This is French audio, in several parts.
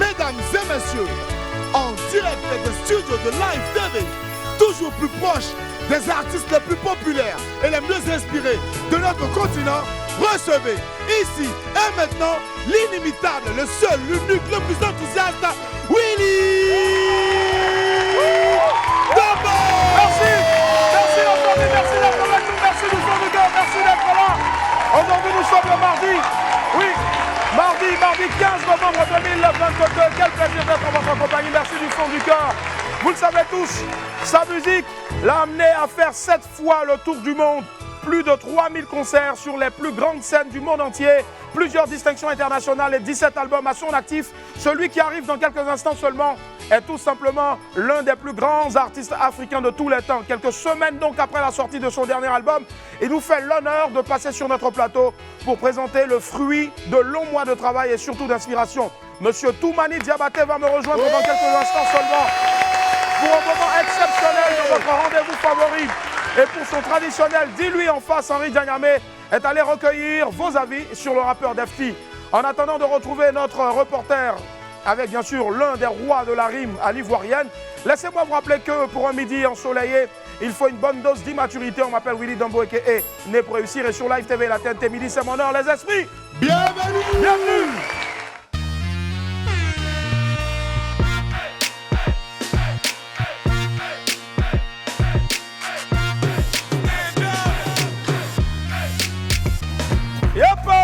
Mesdames et messieurs, en direct des studios de Live TV, toujours plus proche des artistes les plus populaires et les mieux inspirés de notre continent, recevez ici et maintenant l'inimitable, le seul, l'unique, le plus enthousiaste, Willy Demba. Merci d'être avec nous, merci du fond du cœur, merci d'être là. Aujourd'hui nous sommes le mardi, oui, mardi 15 novembre 2022. Quel plaisir d'être en votre compagnie, merci du fond du cœur. Vous le savez tous, sa musique l'a amené à faire 7 fois le tour du monde. Plus de 3000 concerts sur les plus grandes scènes du monde entier, plusieurs distinctions internationales et 17 albums à son actif. Celui qui arrive dans quelques instants seulement est tout simplement l'un des plus grands artistes africains de tous les temps. Quelques semaines donc après la sortie de son dernier album, il nous fait l'honneur de passer sur notre plateau pour présenter le fruit de longs mois de travail et surtout d'inspiration. Monsieur Toumani Diabaté va me rejoindre dans quelques instants seulement pour un moment exceptionnel de votre rendez-vous favori. Et pour son traditionnel dis-lui en face, Henri Dianyame est allé recueillir vos avis sur le rappeur Defty. En attendant de retrouver notre reporter avec bien sûr l'un des rois de la rime à l'ivoirienne, laissez-moi vous rappeler que pour un midi ensoleillé, il faut une bonne dose d'immaturité. On m'appelle Willy Demba aka Né pour réussir et sur Live TV, la TNT midi, c'est mon heure les esprits. Bienvenue. Bienvenue.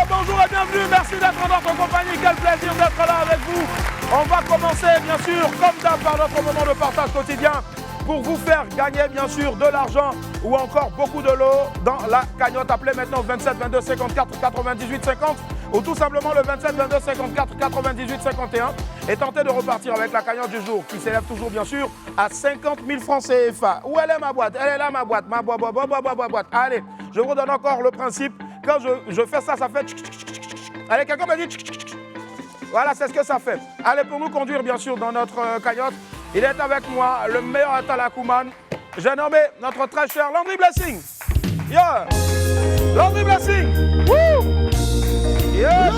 Bonjour et bienvenue, merci d'être en notre compagnie, quel plaisir d'être là avec vous. On va commencer bien sûr comme d'hab par notre moment de partage quotidien pour vous faire gagner bien sûr de l'argent ou encore beaucoup de l'eau dans la cagnotte. Appelez maintenant 27 22 54 98 50 ou tout simplement le 27 22 54 98 51 et tentez de repartir avec la cagnotte du jour qui s'élève toujours bien sûr à 50 000 francs CFA. Où elle est ma boîte? Elle est là ma boîte, ma boîte. Allez, je vous donne encore le principe. Quand je fais ça, ça fait... Allez, quelqu'un me dit... Voilà, c'est ce que ça fait. Allez, pour nous conduire, bien sûr, dans notre cagnotte, il est avec moi, le meilleur Atalakouman. J'ai nommé notre très cher Landry Blessing. Yeah! Landry Blessing! Woo! Yeah!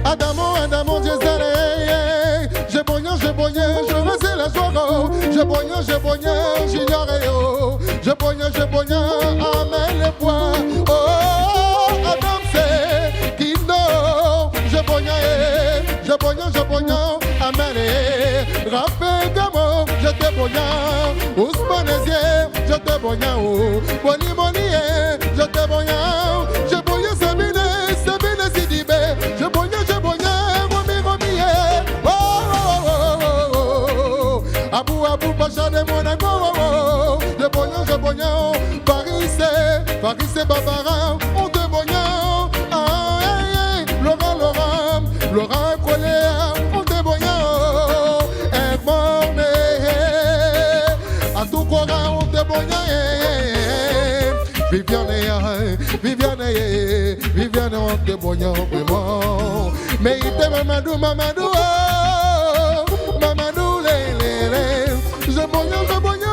Adamo, Jézalé, j'ai bogné, je resais la soirée, j'ai bogné, j'ignorais, j'ai bogné, amène les poids, oh, Adam c'est Kindo, j'ai bogné, amène, rappel Gamo, je te bogné, Ousmanésier, je te bogné, Boni, je te bogné, j'ai bogné, Sabine Sidibé, je bogné, Romi, oh, Abou, Pacha de Monaco, je bogné, Paris c'est Barbara, on te bogné, Laurent Colère, on te bogné, Hermone, à tout Cora, on te bogné, Viviane, on te bogné, vraiment, mais il te Mamadou, je bogné,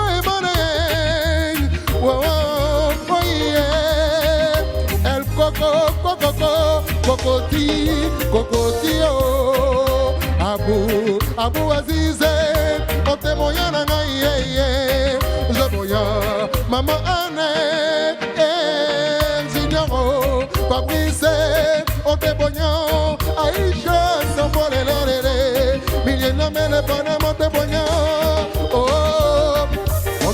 El Cocoti, oh, Abou Azize, on te bogné, je bogné, Maman Anne, Junior, Fabrice, on te bogné, Aïcha, sans voler l'orélé, Miliena, mais le Panama te bogné, oh.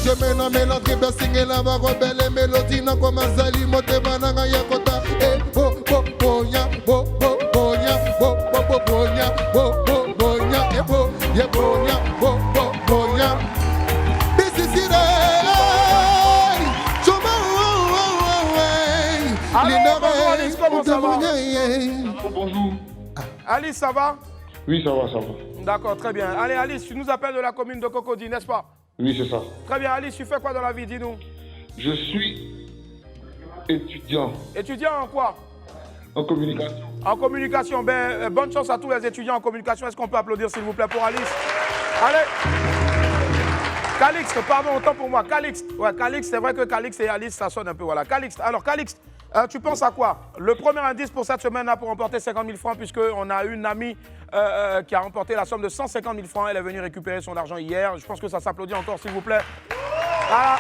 Je me nomme Landry Blessing et la va rebelle mélodie n'a comme Azali mote bananga yakota et bonya bonjour Alice, comment ça va? Bonjour. Alice, ça va? Oui, ça va. D'accord, très bien. Allez, Alice, tu nous appelles de la commune de Cocody, n'est-ce pas? Oui, c'est ça. Très bien, Alice, tu fais quoi dans la vie, dis-nous? Je suis étudiant Étudiant en quoi? en communication. En communication. Ben, bonne chance à tous les étudiants en communication. Est-ce qu'on peut applaudir, s'il vous plaît, pour Alice? Allez. Calixte, pardon, autant pour moi. Calixte. Ouais, Calixte, c'est vrai que Calixte et Alice, ça sonne un peu. Voilà. Calixte. Alors, Calixte, tu penses à quoi? Le premier indice pour cette semaine-là pour remporter 50 000 francs, puisqu'on a une amie qui a remporté la somme de 150 000 francs. Elle est venue récupérer son argent hier. Je pense que ça s'applaudit encore, s'il vous plaît. Voilà.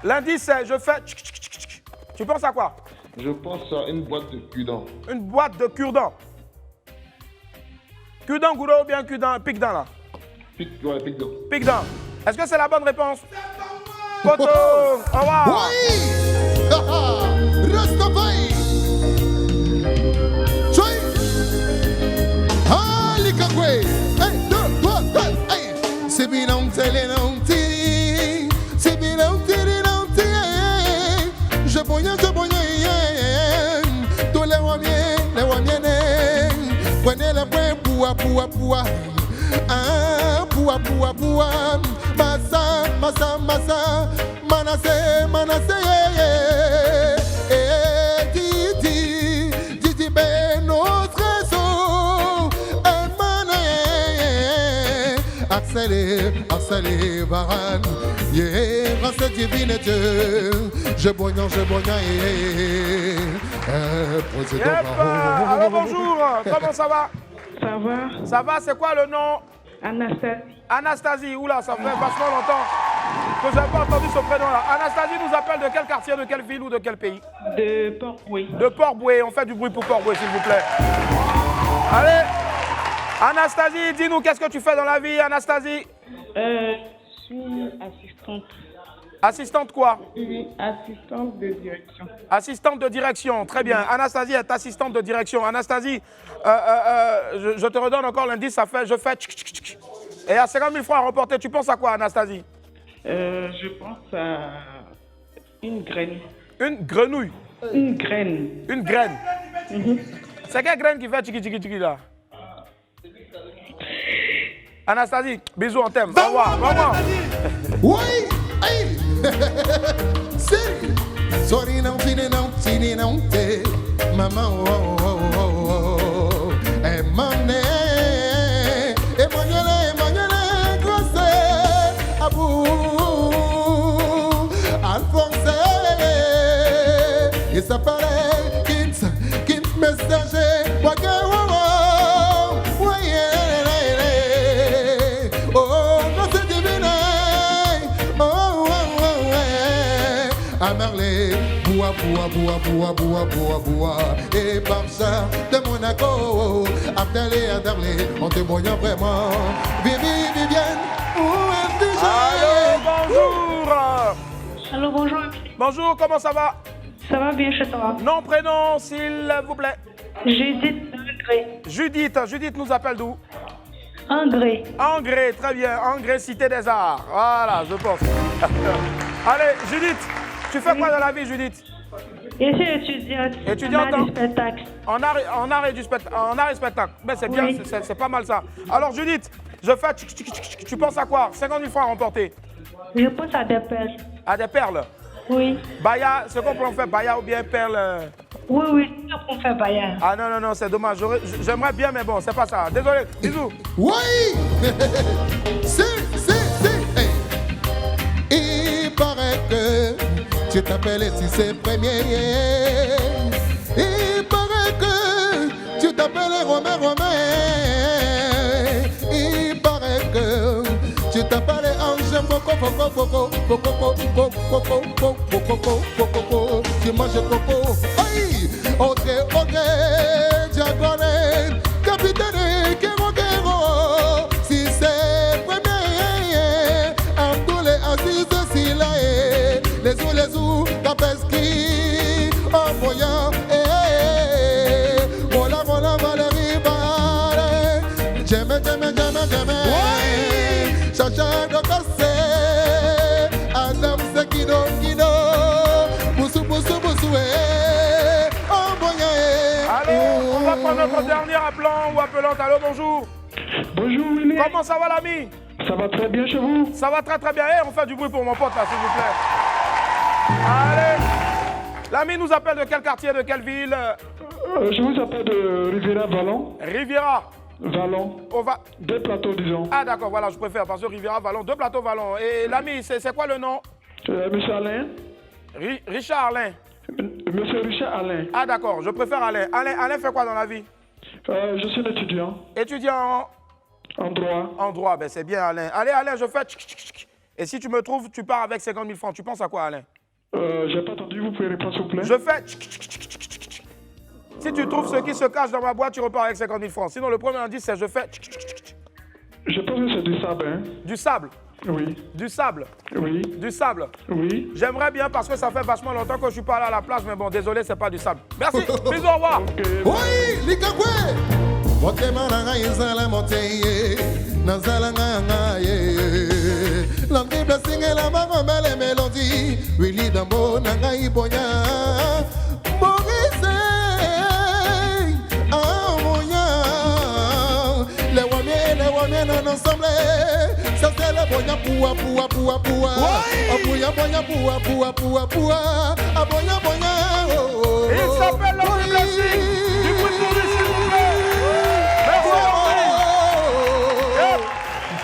L'indice, c'est je fais... Tu penses à quoi? Je pense à une boîte de cure-dents. Une boîte de cure-dents. Cure-dents, goudou ou bien cure-dents, pique-dents là? Ouais, pique-dents. Pique-dents. Est-ce que c'est la bonne réponse? Poto! Au revoir! Oui! Rastafari! Choi! Alikakwe! Hey, deux, trois, deux, hey! C'est bien, on télé, non, tiri. C'est bien, on tiri, non, tiri. Je boigne, tous les wamiens, prenez le point, poua. Ah, poua. Massa, Manassé, Didi, ben notre réseau, accéléré, Varane, race divine Dieu, je boigne, Alors bonjour, comment ça va? Ça va? Ça va, c'est quoi le nom? Anastasie. Anastasie, oula, ça fait vachement longtemps que je n'ai pas entendu ce prénom-là. Anastasie nous appelle de quel quartier, de quelle ville ou de quel pays? De Port-Boué. De Port-Boué, on fait du bruit pour Port-Boué, s'il vous plaît. Allez, Anastasie, dis-nous, qu'est-ce que tu fais dans la vie, Anastasie? Je suis assistante. Assistante quoi? Assistante de direction. Assistante de direction, très bien. Anastasie est assistante de direction. Anastasie, je te redonne encore l'indice, ça fait, je fais tchic, tchic, tchic. Et à 50 000 francs à remporter, tu penses à quoi, Anastasie? Je pense à une graine. Une grenouille. Une graine. Une graine. C'est quelle graine qui fait tchiki tchiki tchiki là? Anastasie, bisous, on t'aime. Au revoir, au revoir. Oui! Hey! Sérieux? Sorry, non, tini, non, te. Maman, oh. Et mané. Emmanuel, grosse. Abou. Alphonse. Il s'appelait Kins messager. Amarlé, boua, et Barça de Monaco, Abdalé, on te voyait vraiment. Vivienne, où est-ce que Allô, bonjour. Allô, bonjour. Bonjour, comment ça va? Ça va bien chez toi? Nom, prénom, s'il vous plaît. Judith Angré. Judith nous appelle d'où? Angré. Angré, très bien. Angré, Cité des Arts. Voilà, je pense. Allez, Judith, tu fais quoi dans la vie, Judith? Je suis étudiante. Étudiante en art du spectacle. En art et spectacle. Ben, c'est bien, Oui. c'est pas mal ça. Alors, Judith, je fais... Tu penses à quoi? 50 000 francs à remporter. Je pense à des perles. À des perles. Oui. Baya, ce qu'on peut en faire, Baya ou bien perles. Oui, c'est ça qu'on fait Bayard. Ah non, c'est dommage. J'aimerais bien, mais bon, c'est pas ça. Désolé, bisous. Oui! C'est. Hey. Il paraît que tu t'appelles si c'est premier. Il paraît que tu t'appelles Romain. Il paraît que tu t'appelles Ange Coco. Tu manges coco. Aïe! Ok, diagonale, capitaine, Kero. Si c'est premier, Abdoulaye Aziz Silae, les ou, Kapeski, en voyant, voilà, Valérie Barre, j'aime, Chacha de Cassé, Adam Sekino, Boussou, en voyant, Allô, appelante. Allô, bonjour. Bonjour Willy. Comment ça va l'ami? Ça va très bien chez vous? Ça va très très bien. On fait du bruit pour mon pote là, s'il vous plaît. Allez. L'ami nous appelle de quel quartier, de quelle ville? Je vous appelle de Riviera Vallon. Riviera. Vallon. Deux plateaux, disons. Ah d'accord, voilà, je préfère parce que Riviera Vallon, deux plateaux Vallon. Et l'ami, c'est quoi le nom? Monsieur Alain. Richard Alain. Monsieur Richard Alain. Ah d'accord, je préfère Alain. Alain fait quoi dans la vie? Je suis un étudiant. Étudiant en droit. En droit, ben c'est bien Alain. Allez Alain, je fais et si tu me trouves, tu pars avec 50 000 francs. Tu penses à quoi Alain? J'ai pas entendu, vous pouvez répondre s'il vous plaît? Je fais si tu trouves ce qui se cache dans ma boîte, tu repars avec 50 000 francs. Sinon le premier indice c'est je fais Je pense que c'est du sable, hein? Du sable? Oui. Du sable? Oui. Du sable? Oui. J'aimerais bien parce que ça fait vachement longtemps que je suis pas allé à la plage, mais bon, désolé, c'est pas du sable. Merci, bisous, au revoir. Oui, Likakwe. Motema nanga izala moteye, nazala nanga ye. Langi blessingela magomele melody, Willy Dambo nanga ibonya. Morise, amonya. Les wamiens non ensemble. Ça c'est le bonya poua poua poua poua. Aboya bonya poua poua poua poua. Aboya bonya. Il s'appelle Landry Blessing. Du bruit pour lui, s'il vous plaît. Merci Landry.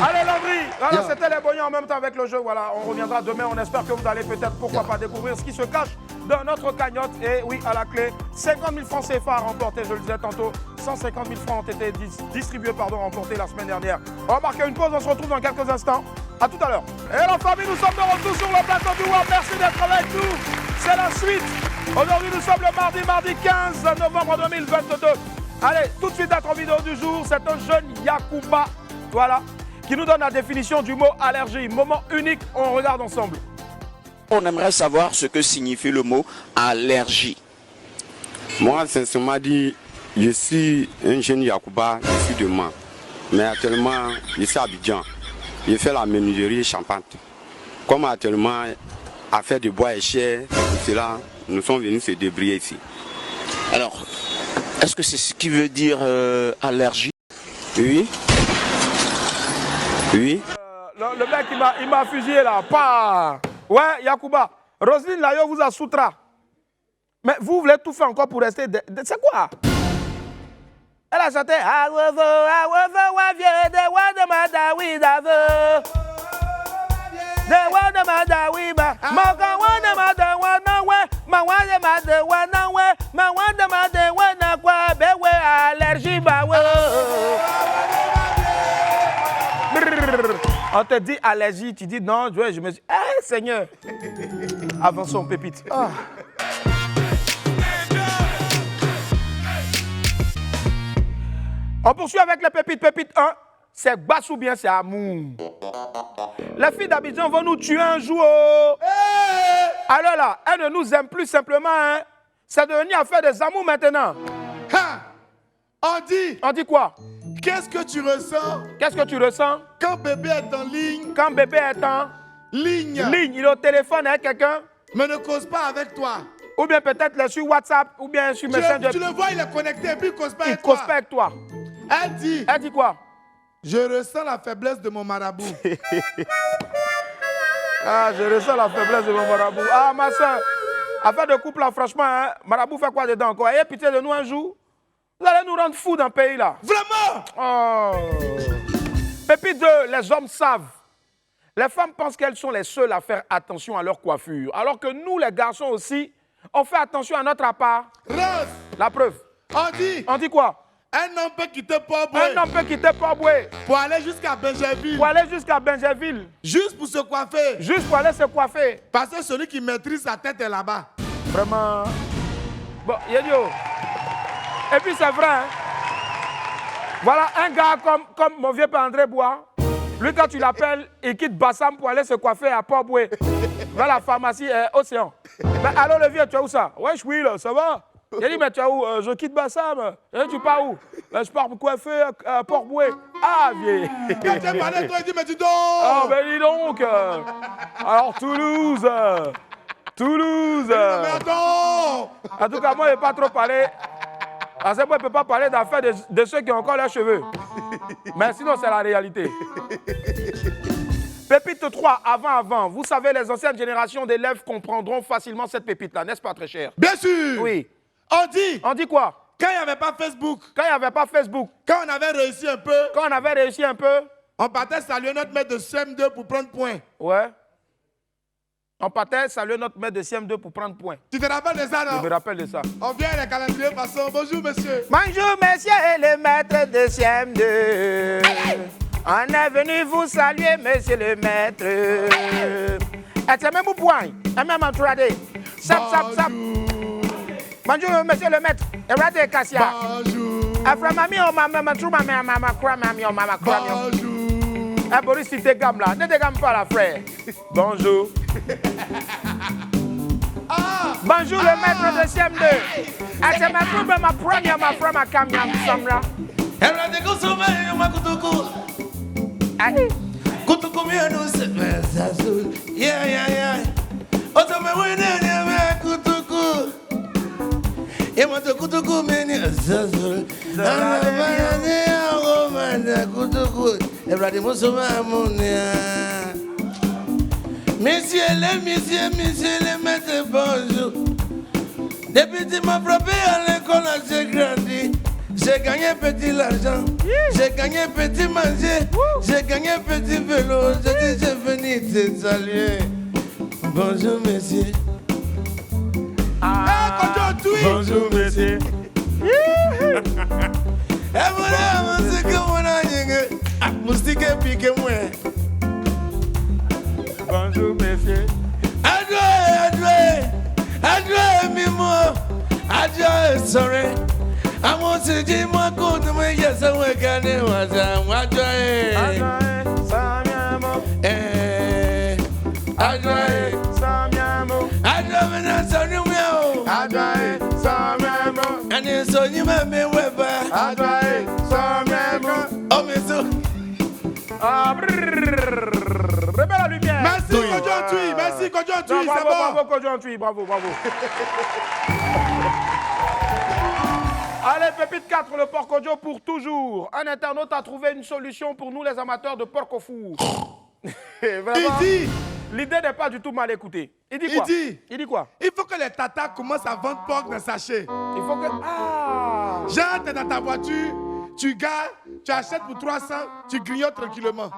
Allez Landry. Voilà, c'était les bognons en même temps avec le jeu. Voilà, on reviendra demain. On espère que vous allez peut-être, pourquoi pas, découvrir ce qui se cache dans notre cagnotte. Et oui, à la clé, 50 000 francs CFA remportés, je le disais tantôt. 150 000 francs ont été distribués, remportés la semaine dernière. On va marquer une pause, on se retrouve dans quelques instants. A tout à l'heure. Et la famille, nous sommes de retour sur le plateau du WAP. Merci d'être avec nous. C'est la suite. Aujourd'hui, nous sommes le mardi 15 novembre 2022. Allez, tout de suite, notre vidéo du jour, c'est un jeune Yacouba, voilà, qui nous donne la définition du mot allergie. Moment unique, on regarde ensemble. On aimerait savoir ce que signifie le mot allergie. Moi, sincèrement dit, je suis un jeune Yacouba, je suis de Mans. Mais actuellement, je suis à Abidjan. Je fais la menuiserie champante. Comme actuellement, affaire de bois est cher, pour cela, nous sommes venus se débrouiller ici. Alors, est-ce que c'est ce qui veut dire allergie? Oui. Oui. Le mec, il m'a fusillé là. Pas. Ouais, Yacouba. Roselyne Layo vous a soutra. Mais vous voulez tout faire encore pour rester. C'est quoi? Elle a chanté. On te dit allergie, tu dis non, je me suis. Eh Seigneur! Avançons, pépite. Ah. On poursuit avec les pépites. Pépite 1, c'est basse ou bien c'est amour. Les filles d'Abidjan vont nous tuer un jour. Alors là, elles ne nous aiment plus simplement. Hein. C'est devenu affaire des amours maintenant. On dit quoi? Qu'est-ce que tu ressens? Qu'est-ce que tu ressens? Quand bébé est en ligne. Quand bébé est en ligne. Il est au téléphone avec quelqu'un. Mais ne cause pas avec toi. Ou bien peut-être sur WhatsApp, ou bien sur Messenger. Tu le vois, il est connecté et puis il ne cause pas avec toi. Il ne cause pas avec toi. Elle dit quoi? Je ressens la faiblesse de mon marabout. Ah, je ressens la faiblesse de mon marabout. Ah, ma soeur, affaire de couple là, franchement, hein, marabout fait quoi dedans encore? Ayez pitié de nous un jour. Vous allez nous rendre fous dans le pays là. Vraiment? Oh. Pépite 2, les hommes savent. Les femmes pensent qu'elles sont les seules à faire attention à leur coiffure. Alors que nous, les garçons aussi, on fait attention à notre appart. Rose. La preuve. On dit quoi? Un homme peut quitter Port-Boué. Un homme peut quitter Port-Boué. Pour aller jusqu'à Benjerville. Juste pour se coiffer. Juste pour aller se coiffer. Parce que celui qui maîtrise sa tête est là-bas. Vraiment. Bon, Yedio. Et puis c'est vrai. Hein? Voilà un gars comme mon vieux père André Bois. Lui, quand tu l'appelles, il quitte Bassam pour aller se coiffer à Port-Boué. Vers la pharmacie Océan. Mais allô le vieux, tu es où ça? Ouais, je suis là, ça va? Il a dit, mais tu es où? Je quitte Bassam. Et tu pars où? Je pars me coiffer à Port-Boué. Ah, vieux. Quand tu as parlé, toi, il dit, mais dis donc. Ah, ben dis donc. Alors, Toulouse. Mais attends. En tout cas, moi, je n'ai pas trop parlé. À ce point, il ne peut pas parler d'affaires de ceux qui ont encore leurs cheveux. Mais sinon, c'est la réalité. Pépite 3, avant. Vous savez, les anciennes générations d'élèves comprendront facilement cette pépite-là, n'est-ce pas, très cher? Bien sûr. Oui. On dit. On dit quoi? Quand il n'y avait pas Facebook. Quand il n'y avait pas Facebook. Quand on avait réussi un peu. On partait saluer notre maître de CM2 pour prendre point. Ouais. On partait saluer notre maître de CM2 pour prendre point. Tu te rappelles de ça, non? Je me rappelle de ça. On vient les calendriers façon. Bonjour, monsieur. Bonjour, monsieur et le maître de CM2. On est venu vous saluer, monsieur le maître. Et c'est même au point. Et même en 3D. Sap. Bonjour, monsieur le maître. Et regardez, Cassia. Bonjour. Après, mamie, on m'a Bonjour. Boris, tu te gammes là. Ne te gamme pas, la frère. Bonjour. Bonjour, le maître de CM2. C'est ma trouble, ma première, ma frère, ma camion, Samra. Allez. Messieurs les maîtres, bonjour. Depuis que tu m'as frappé à l'école, j'ai grandi. J'ai gagné petit l'argent, j'ai gagné petit manger, j'ai gagné petit vélo. Je dis, j'ai venu te saluer. Bonjour, messieurs. Bonjour, monsieur. Bonjour, monsieur. Adjoint, Mimo. Adjoint, sorry. I want to do my good to me. Yes, I will get it. And it's on you, my Weber. Oh, me so. La lumière. Merci, Kodjontui. Merci, Kodjontui. C'est bon. Bravo, Kodjontui. Bravo. Allez, pépite 4, le porc Kodjo pour toujours. Un internaute a trouvé une solution pour nous, les amateurs de porc au four. Vraiment, Il dit. l'idée n'est pas du tout mal écoutée. Il dit quoi? Il dit quoi? Il faut que les tatas commencent à vendre porc dans sachet. Il faut que... Ah! Genre, t'es dans ta voiture, tu gares, tu achètes pour 300, tu grignotes tranquillement.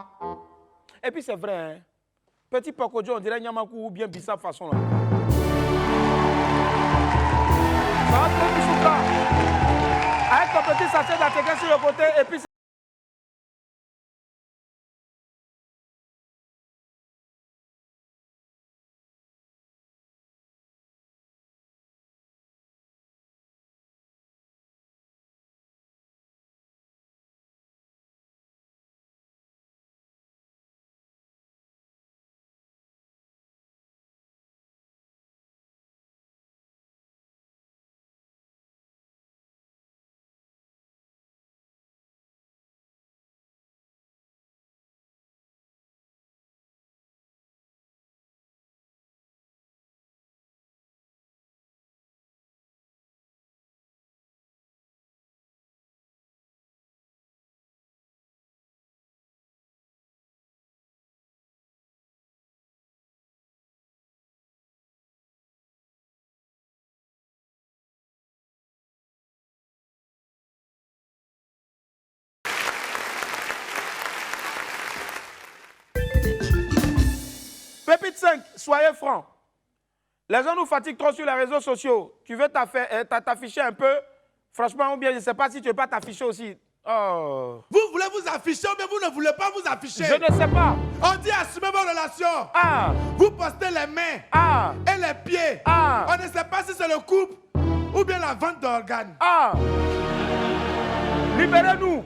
Et puis c'est vrai, hein? Petit porc Kodjo, on dirait Nyamakou ou bien Bissap façon là. Ça va trop Bissouka. Avec ton petit sachet d'attéquer sur le côté et puis... Pépite 5, soyez francs. Les gens nous fatiguent trop sur les réseaux sociaux. Tu veux t'afficher un peu? Franchement, ou bien je ne sais pas si tu ne veux pas t'afficher aussi. Oh. Vous voulez vous afficher ou bien vous ne voulez pas vous afficher? Je ne sais pas. On dit assumez vos relations. Ah. Vous postez les mains et les pieds. On ne sait pas si c'est le couple ou bien la vente d'organes. Libérez-nous.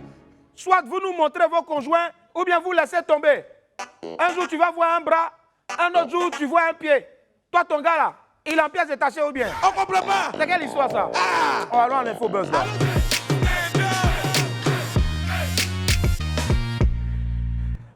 Soit vous nous montrez vos conjoints ou bien vous laissez tomber. Un jour, tu vas voir un bras. Un autre jour, tu vois un pied. Toi, ton gars là, il est en pièces détachées ou bien? On comprend pas. C'est quelle histoire ça? Oh, alors on est faux buzz là.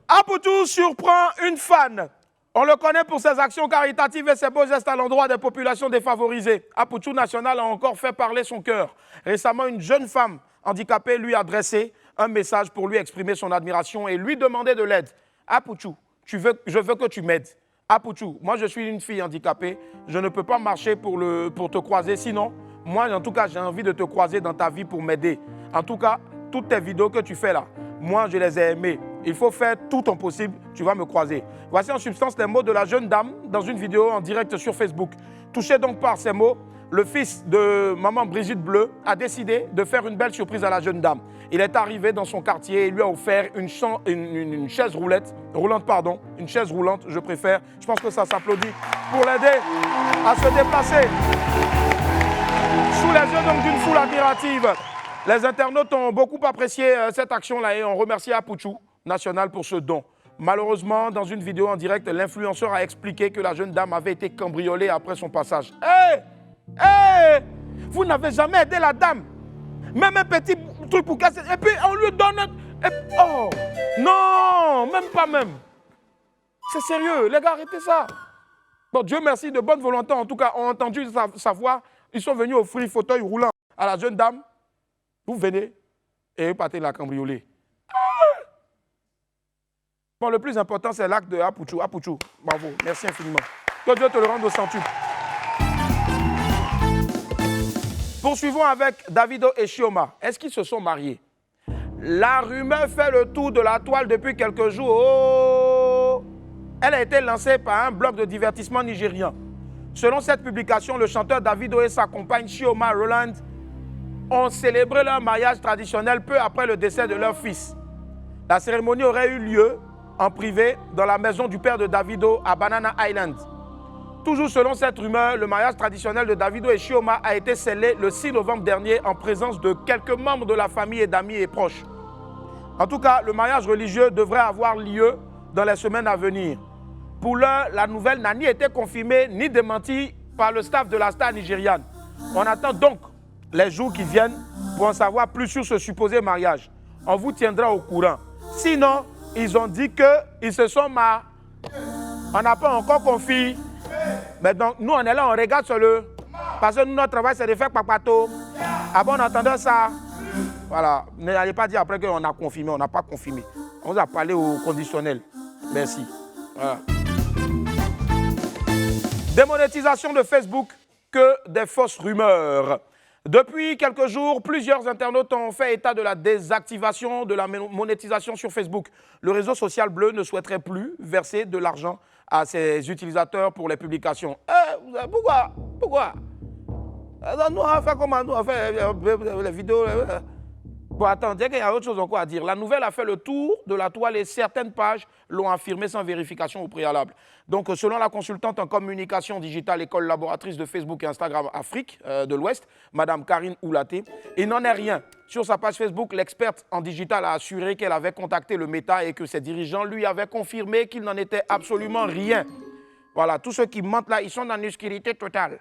Apoutou surprend une fan. On le connaît pour ses actions caritatives et ses beaux gestes à l'endroit des populations défavorisées. Apuchu National a encore fait parler son cœur. Récemment, une jeune femme handicapée lui a adressé un message pour lui exprimer son admiration et lui demander de l'aide. Apuchu, je veux que tu m'aides. Apuchu, moi je suis une fille handicapée, je ne peux pas marcher pour te croiser, sinon, moi en tout cas j'ai envie de te croiser dans ta vie pour m'aider. En tout cas, toutes tes vidéos que tu fais là, moi je les ai aimées. Il faut faire tout ton possible, tu vas me croiser. Voici en substance les mots de la jeune dame dans une vidéo en direct sur Facebook. Touché donc par ces mots, le fils de maman Brigitte Bleu a décidé de faire une belle surprise à la jeune dame. Il est arrivé dans son quartier et lui a offert une chaise roulante, une chaise roulante, je préfère. Je pense que ça s'applaudit pour l'aider à se déplacer. Sous les yeux donc d'une foule admirative, les internautes ont beaucoup apprécié cette action-là et ont remercié Apuchu National pour ce don. Malheureusement, dans une vidéo en direct, l'influenceur a expliqué que la jeune dame avait été cambriolée après son passage. Hé, vous n'avez jamais aidé la dame. Même un petit truc pour casser. Et puis on lui donne... Oh, non, même pas même. C'est sérieux, les gars, arrêtez ça. Bon, Dieu merci, de bonne volonté, en tout cas, ont entendu sa voix. Ils sont venus offrir fauteuil roulant à la jeune dame. Vous venez et vous partez la cambrioler. Bon, le plus important, c'est l'acte de Apuchu. Apuchu, bravo, merci infiniment. Que Dieu te le rende au centuple. Poursuivons avec Davido et Chioma. Est-ce qu'ils se sont mariés? La rumeur fait le tour de la toile depuis quelques jours. Oh! Elle a été lancée par un blog de divertissement nigérian. Selon cette publication, le chanteur Davido et sa compagne Chioma Roland ont célébré leur mariage traditionnel peu après le décès de leur fils. La cérémonie aurait eu lieu en privé dans la maison du père de Davido à Banana Island. Toujours selon cette rumeur, le mariage traditionnel de Davido et Chioma a été scellé le 6 novembre dernier en présence de quelques membres de la famille et d'amis et proches. En tout cas, le mariage religieux devrait avoir lieu dans les semaines à venir. Pour l'heure, la nouvelle n'a ni été confirmée ni démentie par le staff de la star nigériane. On attend donc les jours qui viennent pour en savoir plus sur ce supposé mariage. On vous tiendra au courant. Sinon, ils ont dit qu'ils se sont mariés. On n'a pas encore confirmé. Mais donc, nous, on est là, on regarde sur le... Parce que nous, notre travail, c'est de faire papato. Ah bon, on entendait ça. Voilà. N'allez pas dire après qu'on a confirmé. On n'a pas confirmé. On vous a parlé au conditionnel. Merci. Voilà. Démonétisation de Facebook, que des fausses rumeurs. Depuis quelques jours, plusieurs internautes ont fait état de la désactivation de la monétisation sur Facebook. Le réseau social bleu ne souhaiterait plus verser de l'argent à ses utilisateurs pour les publications. Pourquoi nous, on va faire comment? Nous, on va faire les vidéos. Bon, attends, il y a autre chose encore à dire. La nouvelle a fait le tour de la toile et certaines pages l'ont affirmé sans vérification au préalable. Donc, selon la consultante en communication digitale et collaboratrice de Facebook et Instagram Afrique de l'Ouest, Madame Karine Oulaté, il n'en est rien. Sur sa page Facebook, l'experte en digital a assuré qu'elle avait contacté le Meta et que ses dirigeants lui avaient confirmé qu'il n'en était absolument rien. Voilà, tous ceux qui mentent là, ils sont dans l'obscurité totale.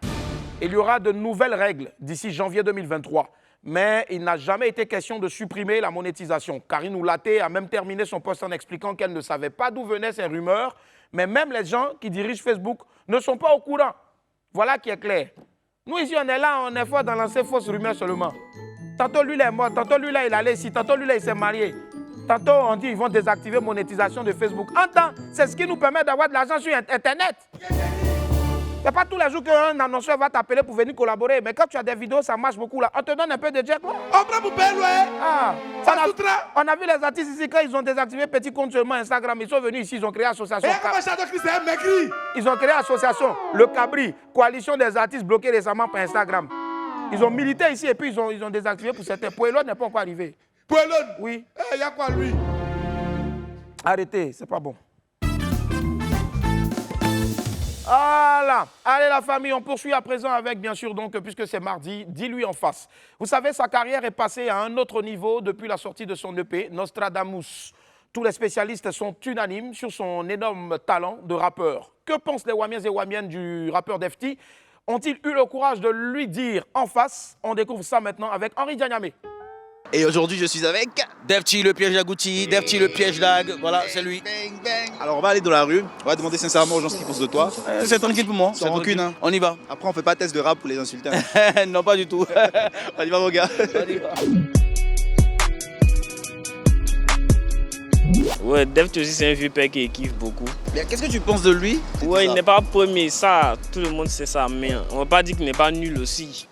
Il y aura de nouvelles règles d'ici janvier 2023. Mais il n'a jamais été question de supprimer la monétisation. Karine Oulaté a même terminé son post en expliquant qu'elle ne savait pas d'où venaient ces rumeurs, mais même les gens qui dirigent Facebook ne sont pas au courant. Voilà qui est clair. Nous ici, on est là, on est fort dans lancer fausses rumeurs seulement. Tantôt lui, il est mort, tantôt lui, là, il allait ici, tantôt lui, là, il s'est marié. Tantôt, on dit qu'ils vont désactiver la monétisation de Facebook. En temps, c'est ce qui nous permet d'avoir de l'argent sur Internet. Il n'y a pas tous les jours qu'un annonceur va t'appeler pour venir collaborer. Mais quand tu as des vidéos, ça marche beaucoup là. On te donne un peu de jet. On prend pour payer loyer. On a vu les artistes ici quand ils ont désactivé petit compte seulement Instagram. Ils sont venus ici, ils ont créé association. Ils ont créé association, le Cabri, coalition des artistes bloqués récemment par Instagram. Ils ont milité ici et puis ils ont désactivé pour certains. Poelon n'est pas encore arrivé. Poelon? Oui. Il y a quoi lui? Arrêtez, c'est pas bon. Voilà. Allez la famille, on poursuit à présent avec, bien sûr, donc, puisque c'est mardi, dis-lui en face. Vous savez, sa carrière est passée à un autre niveau depuis la sortie de son EP, Nostradamus. Tous les spécialistes sont unanimes sur son énorme talent de rappeur. Que pensent les Wamiens et Wamiennes du rappeur Defty? Ont-ils eu le courage de lui dire en face? On découvre ça maintenant avec Henri Dianyamé. Et aujourd'hui, je suis avec Defty, le piège d'Agouti, Defty, le piège d'Ag. Voilà, c'est lui. Alors, on va aller dans la rue. On va demander sincèrement aux gens ce qu'ils pensent de toi. C'est tranquille pour moi. Sans rancune, hein. On y va. Après, on fait pas de test de rap pour les insulter. Hein. Non, pas du tout. On y va, mon gars. On y va. Ouais, Defty aussi, c'est un vieux père qui kiffe beaucoup. Mais qu'est-ce que tu penses de lui? Ouais, il n'est pas premier, ça, tout le monde sait ça. Mais on ne va pas dire qu'il n'est pas nul aussi.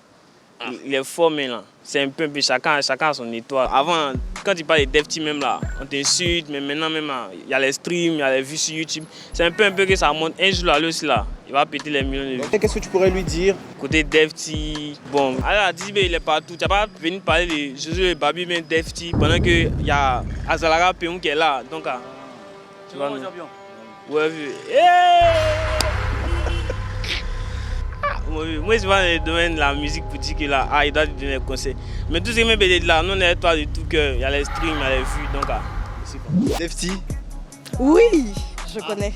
Il est fort, mais là, c'est un peu, chacun a son étoile. Avant, quand il parle de Defty, même là, on t'insulte, mais maintenant, même là, il y a les streams, il y a les vues sur YouTube. C'est un peu que ça monte. Un jour là, lui aussi, là, il va péter les millions de vues. Qu'est-ce que tu pourrais lui dire? Côté Defty, bon, alors, Dizibé, il est partout. Tu n'as pas venu parler de Josué Babi, mais Defty, pendant qu'il y a Azalara Peon qui est là. Donc, tu vois, ouais, vu. Moi, je vais dans le domaine de la musique pour dire que là, il doit donner des conseils. Mais tout ce qui m'a dit là, non, on est toi de tout cœur. Il y a les streams, il y a les vues, donc. Defty? Oui, je connais.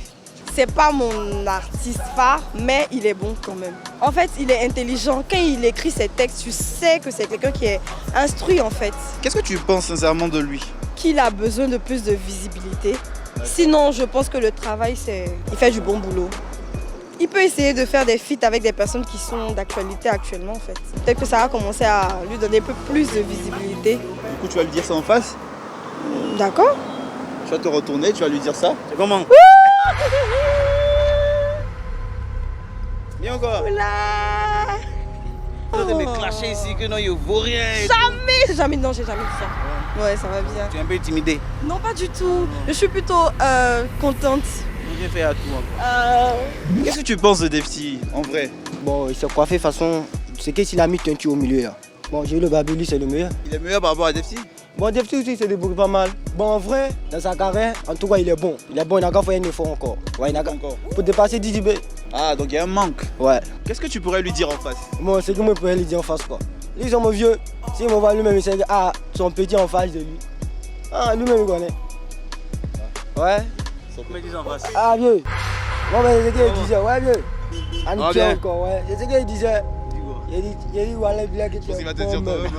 C'est pas mon artiste phare, mais il est bon quand même. En fait, il est intelligent. Quand il écrit ses textes, tu sais que c'est quelqu'un qui est instruit en fait. Qu'est-ce que tu penses sincèrement de lui? Qu'il a besoin de plus de visibilité. Sinon, je pense que le travail, il fait du bon boulot. Il peut essayer de faire des feats avec des personnes qui sont d'actualité actuellement en fait. Peut-être que ça va commencer à lui donner un peu plus de visibilité. Du coup, tu vas lui dire ça en face? D'accord. Tu vas te retourner, tu vas lui dire ça? C'est comment? Viens encore. Oula! Tu vas me clasher ici que non, il vaut rien. Jamais, non, j'ai jamais dit ça. Ouais, ça va bien. Tu es un peu intimidé? Non, pas du tout. Je suis plutôt contente. J'ai fait à tout encore. Qu'est-ce que tu penses de Defty en vrai? Bon, il s'est coiffé façon. C'est qu'il a mis teinture au milieu. Là. Bon, j'ai eu le Babili, c'est le meilleur. Il est meilleur par rapport à Defty? Bon, Defty aussi, c'est débrouille pas mal. Bon, en vrai, dans sa carrière, en tout cas, il est bon. Il est bon, il n'a qu'à faire un effort encore. Ouais, il n'a qu'à. Pour dépasser Dizibé. Ah, donc il y a un manque. Ouais. Qu'est-ce que tu pourrais lui dire en face? Bon, c'est que moi, je pourrais lui dire en face, quoi. Lui, c'est mon vieux. S'il me voit lui-même, il sait que, son petit en face de lui. Ah, lui-même, il connaît. Ouais. Son petit en face. Ah, vieux. Bon, mais c'est ce qu'il disait, ouais, vieux. En tient encore, ouais. C'est ce qu'il disait. Il a dit, voilà, il que tu es bon. Dire toi-même.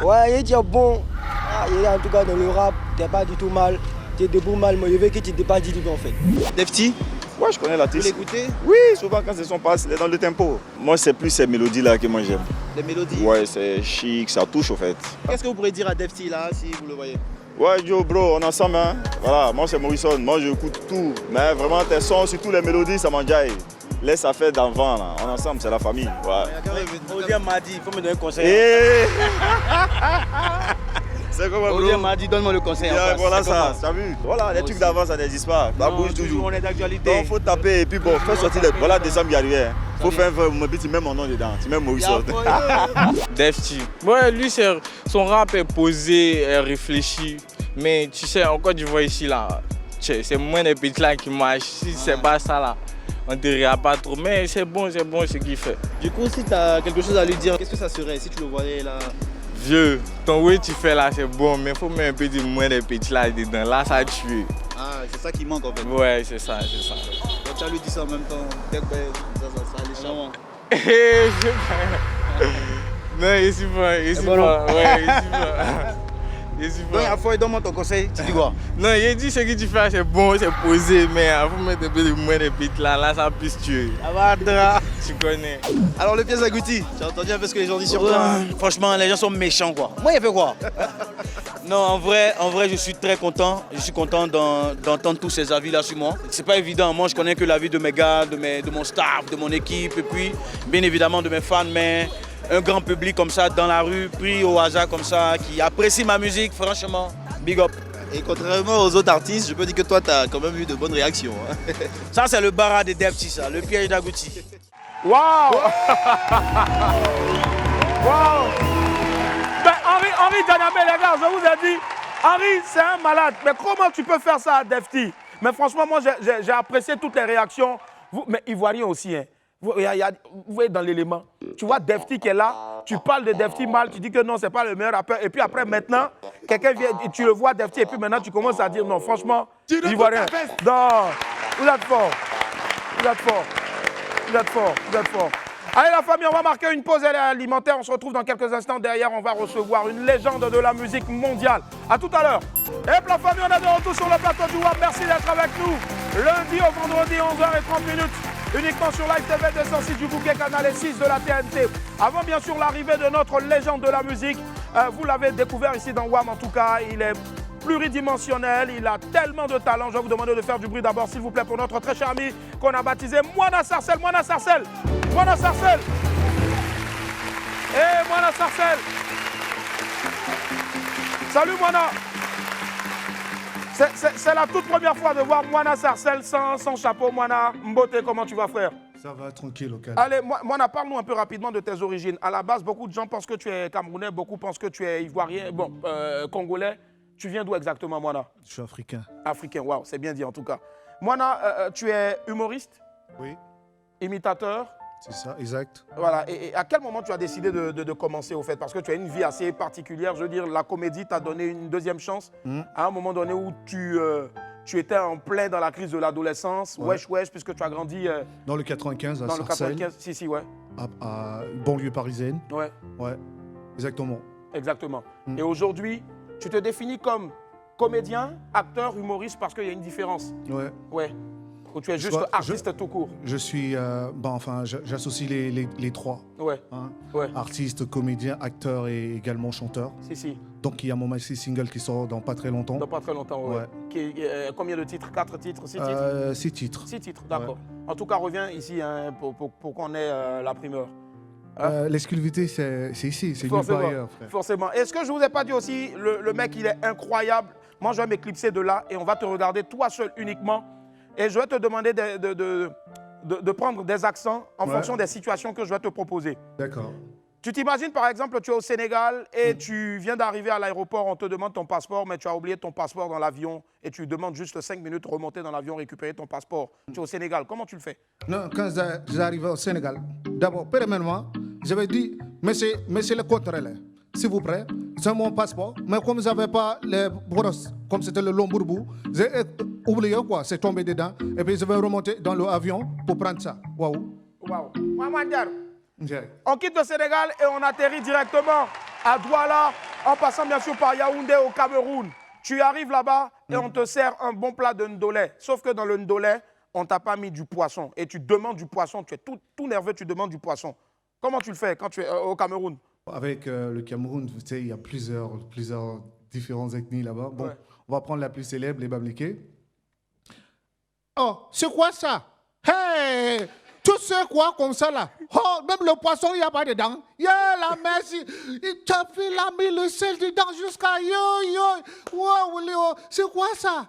Ouais, il est bon. Ah, il est en tout cas dans le rap, t'es pas du tout mal. T'es debout mal, mais je veux que tu n'es pas dit en fait. Defty? Ouais, je connais l'artiste. Vous l'écoutez? Oui, souvent quand c'est son passe, il est dans le tempo. Moi, c'est plus ces mélodies-là que moi j'aime. Les mélodies? Ouais, c'est chic, ça touche au fait. Qu'est-ce que vous pourrez dire à Defty là, si vous le voyez? Ouais, yo bro, on est ensemble, hein. Voilà, moi c'est Morrison, moi j'écoute tout. Mais vraiment, tes sons, surtout les mélodies, ça m'enjaille. Laisse ça faire d'avant, là. On est ensemble, c'est la famille. Ouais. Odien m'a dit, il faut me donner un conseil. C'est comment, bro? Odien m'a dit, donne-moi le conseil. Yeah, voilà ça, t'as vu? Voilà, les trucs d'avant, ça n'existe pas. Ça bouge toujours. On est d'actualité. Donc, faut taper et puis bon, faire sortir les. Voilà, décembre qui arrive. Faut faire un vrai, tu mets mon nom dedans, tu mets Morrison. Defty. Ouais, lui, son rap est posé, est réfléchi. Mais tu sais, en Côte d'Ivoire ici, là, c'est moins des petits là qui marchent. Si c'est pas ça, là, on ne dira pas trop. Mais c'est bon ce qu'il fait. Du coup, si tu as quelque chose à lui dire, qu'est-ce que ça serait si tu le voyais là? Vieux, ton way tu fais là, c'est bon, mais il faut mettre un peu de moins des petits là dedans. Là, ça tue. Ah, c'est ça qui manque en fait. Ouais, c'est ça. Donc, tu as lui dit ça en même temps. Peut-être que ça allait charmant. Non, il suis pas. Ouais, il suis pas. Donc, à fois, donne-moi ton conseil, tu dis quoi? Non, il dit ce que tu fais, c'est bon, c'est posé, mais il faut mettre un peu de moins de petites là, ça puisse tuer. Tu connais. Alors, le piège d'Agouti, tu as entendu un peu ce que les gens disent sur toi? Franchement, les gens sont méchants, quoi. Moi, il fait quoi? Non, en vrai, je suis très content. Je suis content d'entendre tous ces avis-là sur moi. C'est pas évident. Moi, je connais que l'avis de mes gars, de mon staff, de mon équipe, et puis, bien évidemment, de mes fans, mais un grand public comme ça, dans la rue, pris au hasard comme ça, qui apprécie ma musique, franchement, big up. Et contrairement aux autres artistes, je peux dire que toi, tu as quand même eu de bonnes réactions. Hein. Ça, c'est le bara de Defty, ça, le piège d'Agouti. Waouh! Waouh! Ben, Henri Djanamé, les gars, je vous ai dit, Henri, c'est un malade. Mais comment tu peux faire ça à Defty? Mais franchement, moi, j'ai apprécié toutes les réactions. Mais Ivoirien aussi, hein. Vous voyez dans l'élément. Tu vois Defty qui est là, tu parles de Defty mal, tu dis que non, c'est pas le meilleur rappeur. Et puis après, maintenant, quelqu'un vient, tu le vois Defty, et puis maintenant, tu commences à dire non, franchement, l'Ivoirien. Non, vous êtes fort. Vous êtes fort. Vous êtes fort. Vous êtes fort. Allez la famille, on va marquer une pause alimentaire. On se retrouve dans quelques instants. Derrière, on va recevoir une légende de la musique mondiale. A tout à l'heure. Et la famille, on est de retour sur le plateau du WAP. Merci d'être avec nous. Lundi au vendredi, 11h30. Uniquement sur Live TV 206 du bouquet canal 6 de la TNT. Avant bien sûr l'arrivée de notre légende de la musique. Vous l'avez découvert ici dans WAM en tout cas. Il est pluridimensionnel, il a tellement de talent. Je vais vous demander de faire du bruit d'abord s'il vous plaît pour notre très cher ami qu'on a baptisé Moana Sarcel. Moana Sarcel. Moana Sarcel. Eh Moana Sarcel. Salut Moana. C'est la toute première fois de voir Moana Sarcel sans chapeau. Moana Mbote, comment tu vas frère? Ça va, tranquille, au calme. Allez, Moana, parle-nous un peu rapidement de tes origines. À la base, beaucoup de gens pensent que tu es camerounais, beaucoup pensent que tu es ivoirien, congolais. Tu viens d'où exactement, Moana? Je suis africain. Africain, waouh, c'est bien dit en tout cas. Moana, tu es humoriste? Oui. Imitateur? C'est ça, exact. Voilà, et à quel moment tu as décidé de commencer au fait? Parce que tu as une vie assez particulière, je veux dire, la comédie t'a donné une deuxième chance. À un moment donné où tu étais en plein dans la crise de l'adolescence, wesh, puisque tu as grandi... dans le 95, à dans Sarcelles. le 95, si, ouais. À banlieue parisienne. Ouais. Ouais, exactement. Exactement. Et aujourd'hui, tu te définis comme comédien, acteur, humoriste, parce qu'il y a une différence. Ouais. Ouais. Ou tu es juste artiste tout court? Je suis, j'associe les trois. Ouais. Hein. Ouais. Artiste, comédien, acteur et également chanteur. Si. Donc il y a mon maxi single qui sort dans pas très longtemps. Dans pas très longtemps, ouais. Combien de titres? 4 titres? 6 titres? 6 titres. 6 titres, d'accord. Ouais. En tout cas, reviens ici hein, pour qu'on ait la primeur. L'exclusivité, c'est ici, c'est nulle part ailleurs, frère. Forcément. Est-ce que je ne vous ai pas dit aussi, le mec, il est incroyable. Moi, je vais m'éclipser de là et on va te regarder toi seul uniquement. Et je vais te demander de prendre des accents en fonction des situations que je vais te proposer. D'accord. Tu t'imagines, par exemple, tu es au Sénégal et tu viens d'arriver à l'aéroport, on te demande ton passeport, mais tu as oublié ton passeport dans l'avion et tu demandes juste 5 minutes, remonter dans l'avion, récupérer ton passeport. Tu es au Sénégal, comment tu le fais? Non, quand j'arrive au Sénégal, d'abord, premièrement, je vais dire, monsieur le contrôleur, s'il vous plaît, c'est mon passeport, mais comme vous n'avez pas les brosses, comme c'était le long bourbou, j'ai oublié quoi, c'est tombé dedans, et puis je vais remonter dans l'avion pour prendre ça. Waouh. Waouh. On quitte le Sénégal et on atterrit directement à Douala, en passant bien sûr par Yaoundé au Cameroun. Tu arrives là-bas et on te sert un bon plat de ndolé. Sauf que dans le ndolé, on ne t'a pas mis du poisson. Et tu demandes du poisson, tu es tout nerveux, tu demandes du poisson. Comment tu le fais quand tu es au Cameroun? Avec le Cameroun, tu sais, il y a plusieurs différentes ethnies là-bas. Bon, on va prendre la plus célèbre, les Bamliké. Oh, c'est quoi ça? Hey! Tu sais quoi comme ça là? Oh, même le poisson, il n'y a pas dedans. La merci. Il t'a fait la mis le sel dedans jusqu'à c'est quoi ça?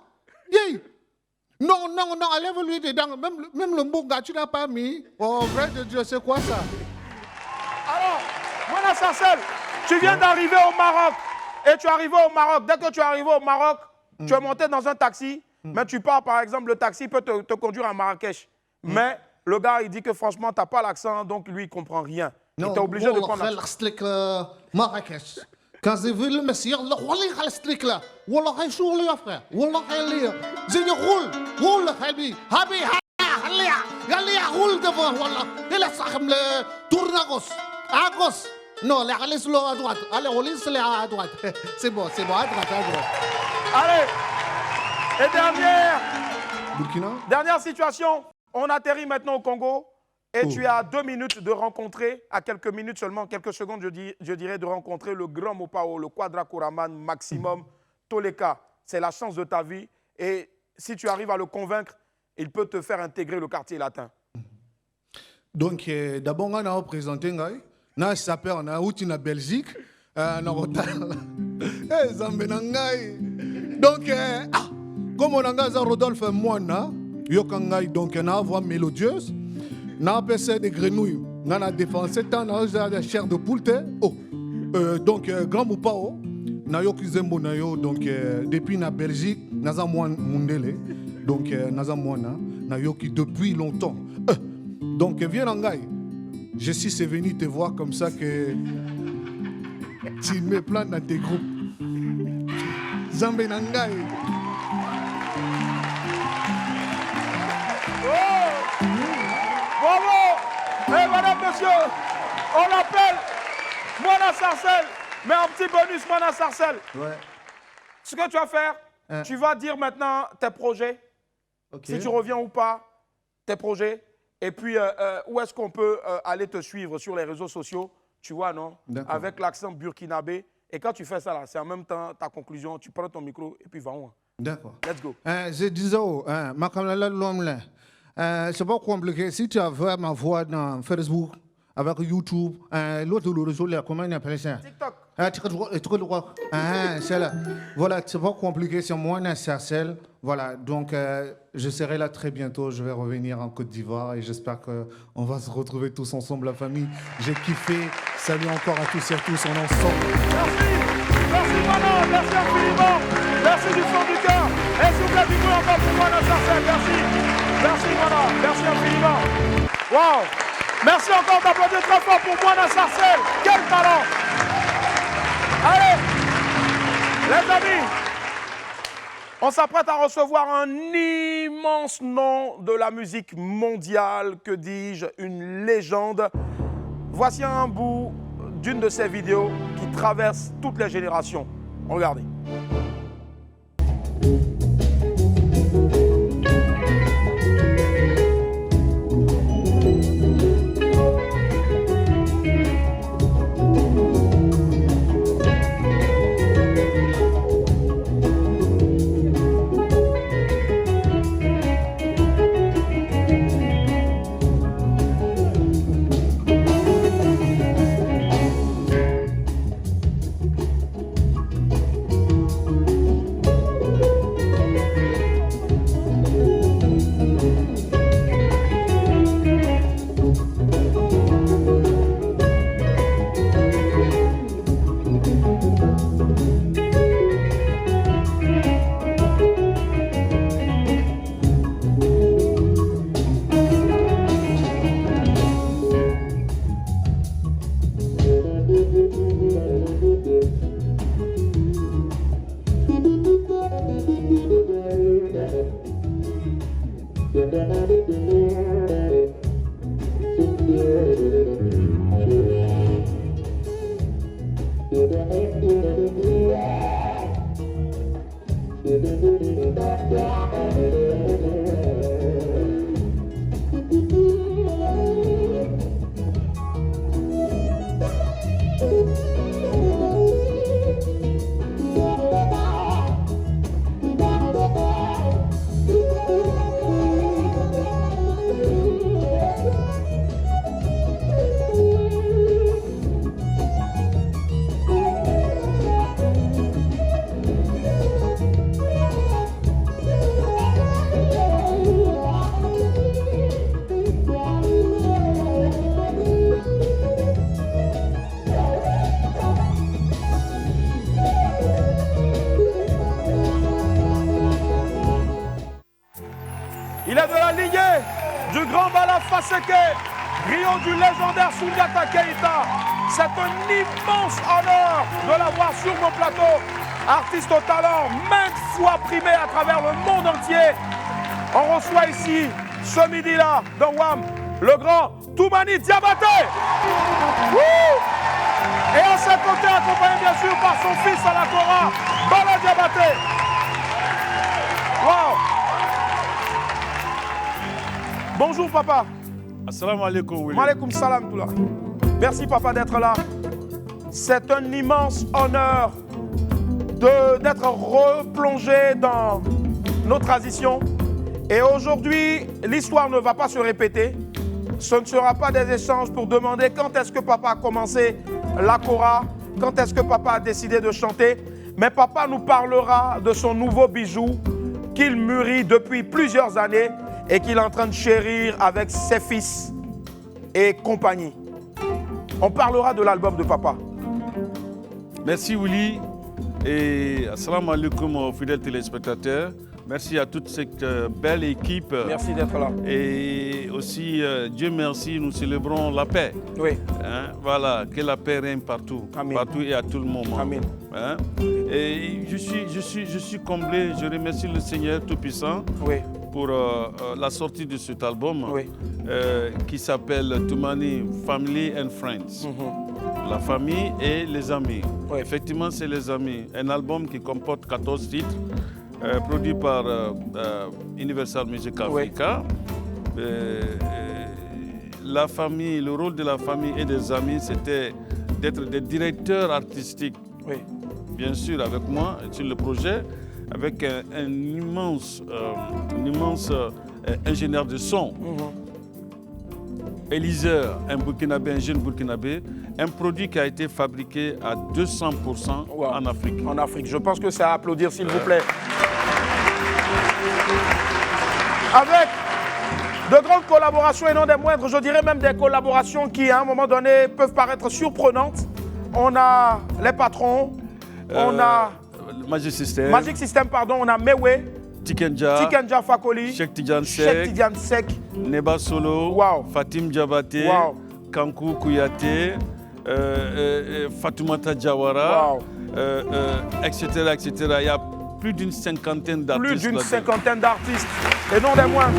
Non, enlève-lui dedans. Même le mbonga, tu n'as pas mis. Oh, vrai de Dieu, c'est quoi ça? Alors, Moana Sarcel, tu viens d'arriver au Maroc. Et tu es arrivé au Maroc. Dès que tu es arrivé au Maroc, tu es monté dans un taxi. Mais tu pars, par exemple, le taxi peut te conduire à Marrakech. Mais le gars, il dit que franchement, tu n'as pas l'accent, donc lui, il ne comprend rien. Tu es obligé de prendre l'accent. Marrakech. Quand j'ai vu le monsieur, le roi est là. Wallah, il est là, frère. Wallah, il est là. J'ai dit, roule, Habi. Roule devant, Wallah. Il est ça, le tourne à gauche. À gauche. Non, laisse-le à droite. Allez, on laisse-le à droite. C'est bon, à droite. Allez. Et Burkina. Dernière situation. On atterrit maintenant au Congo et tu as 2 minutes de rencontrer, à quelques minutes seulement, quelques secondes, je dirais, de rencontrer le grand Mopao, le Quadracoraman maximum Toleka. C'est la chance de ta vie et si tu arrives à le convaincre, il peut te faire intégrer le quartier latin. Donc, d'abord, on a présenté, on s'appelle, on a outil en Belgique, on a donc, comme on a Rodolphe Moana, donc on a voix mélodieuse, on a appelé des grenouilles, on a défoncé, on a des chair de poule, donc grand Moupao, on a donc depuis la Belgique, on a Mundele, donc on a depuis longtemps. Donc viens en Gaï, je suis venu te voir comme ça que tu me plantes dans tes groupes. Zambé Nangaï. Bravo! Et madame, monsieur, on l'appelle Moana Sarcelle. Mais un petit bonus, Moana Sarcelle. Ouais. Ce que tu vas faire, tu vas dire maintenant tes projets. Si tu reviens ou pas, tes projets. Et puis, où est-ce qu'on peut aller te suivre sur les réseaux sociaux? Tu vois, non? Avec l'accent burkinabé. Et quand tu fais ça, là, c'est en même temps ta conclusion. Tu prends ton micro et puis va où? D'accord. Let's go. Je disais, c'est pas compliqué. Si tu as vu ma voix dans Facebook, avec YouTube, l'autre réseau, comment on appelle ça? TikTok. C'est là. Voilà, c'est pas compliqué. C'est moi, Sarcelle. Voilà, donc je serai là très bientôt. Je vais revenir en Côte d'Ivoire et j'espère qu'on va se retrouver tous ensemble, la famille. J'ai kiffé. Salut encore à tous et à tous. On est ensemble. Merci Manon, merci infiniment. Merci du fond du cœur. Et s'il vous plaît, du coup, encore pour Moana Sarcelle. Merci. Merci Manon, merci infiniment. Wow. Merci encore d'applaudir très fort pour Moana Sarcelle. Quel talent. Allez, les amis, on s'apprête à recevoir un immense nom de la musique mondiale, que dis-je, une légende. Voici un bout d'une de ces vidéos qui traverse toutes les générations. Regardez. Il est de la lignée du grand Bala Faseke, griot du légendaire Soundiata Keita. C'est un immense honneur de l'avoir sur mon plateau. Artiste au talent, maintes fois primé à travers le monde entier. On reçoit ici, ce midi-là, dans WAM, le grand Toumani Diabaté. Et à ses côtés, accompagné bien sûr par son fils à la Kora, Bala Diabaté. Wow! Bonjour papa. Assalamu alaikum. Maaleykum salam tout là. Merci papa d'être là. C'est un immense honneur d'être replongé dans nos traditions. Et aujourd'hui, l'histoire ne va pas se répéter. Ce ne sera pas des échanges pour demander quand est-ce que papa a commencé la Kora, quand est-ce que papa a décidé de chanter. Mais papa nous parlera de son nouveau bijou qu'il mûrit depuis plusieurs années et qu'il est en train de chérir avec ses fils et compagnie. On parlera de l'album de papa. Merci Willy. Et assalamu alaikum aux fidèles téléspectateurs. Merci à toute cette belle équipe. Merci d'être là. Et aussi, Dieu merci, nous célébrons la paix. Oui. Hein, voilà, que la paix règne partout. Amen. Partout et à tout le moment. Amen. Hein? Et je suis comblé, je remercie le Seigneur Tout-Puissant pour la sortie de cet album qui s'appelle Toumani Family and Friends. La famille et les amis. Effectivement, c'est les amis. Un album qui comporte 14 titres, produit par Universal Music Africa. La famille, le rôle de la famille et des amis, c'était d'être des directeurs artistiques. Bien sûr, avec moi sur le projet, avec un immense ingénieur de son. Éliseur, un Burkinabé, un jeune Burkinabé, un produit qui a été fabriqué à 200% en Afrique. En Afrique, je pense que c'est à applaudir, s'il vous plaît. Avec de grandes collaborations et non des moindres, je dirais même des collaborations qui, à un moment donné, peuvent paraître surprenantes. On a les patrons, on a Magic System. Magic System, pardon, on a Mewe, Tikenja Fakoli, Cheikh Tidiane Seck, Neba Solo, Fatim Diabaté, Kankou Kouyaté, Fatoumata Diawara, etc., etc. Il y a plus d'une cinquantaine d'artistes. Plus d'une cinquantaine d'artistes, et non des moindres.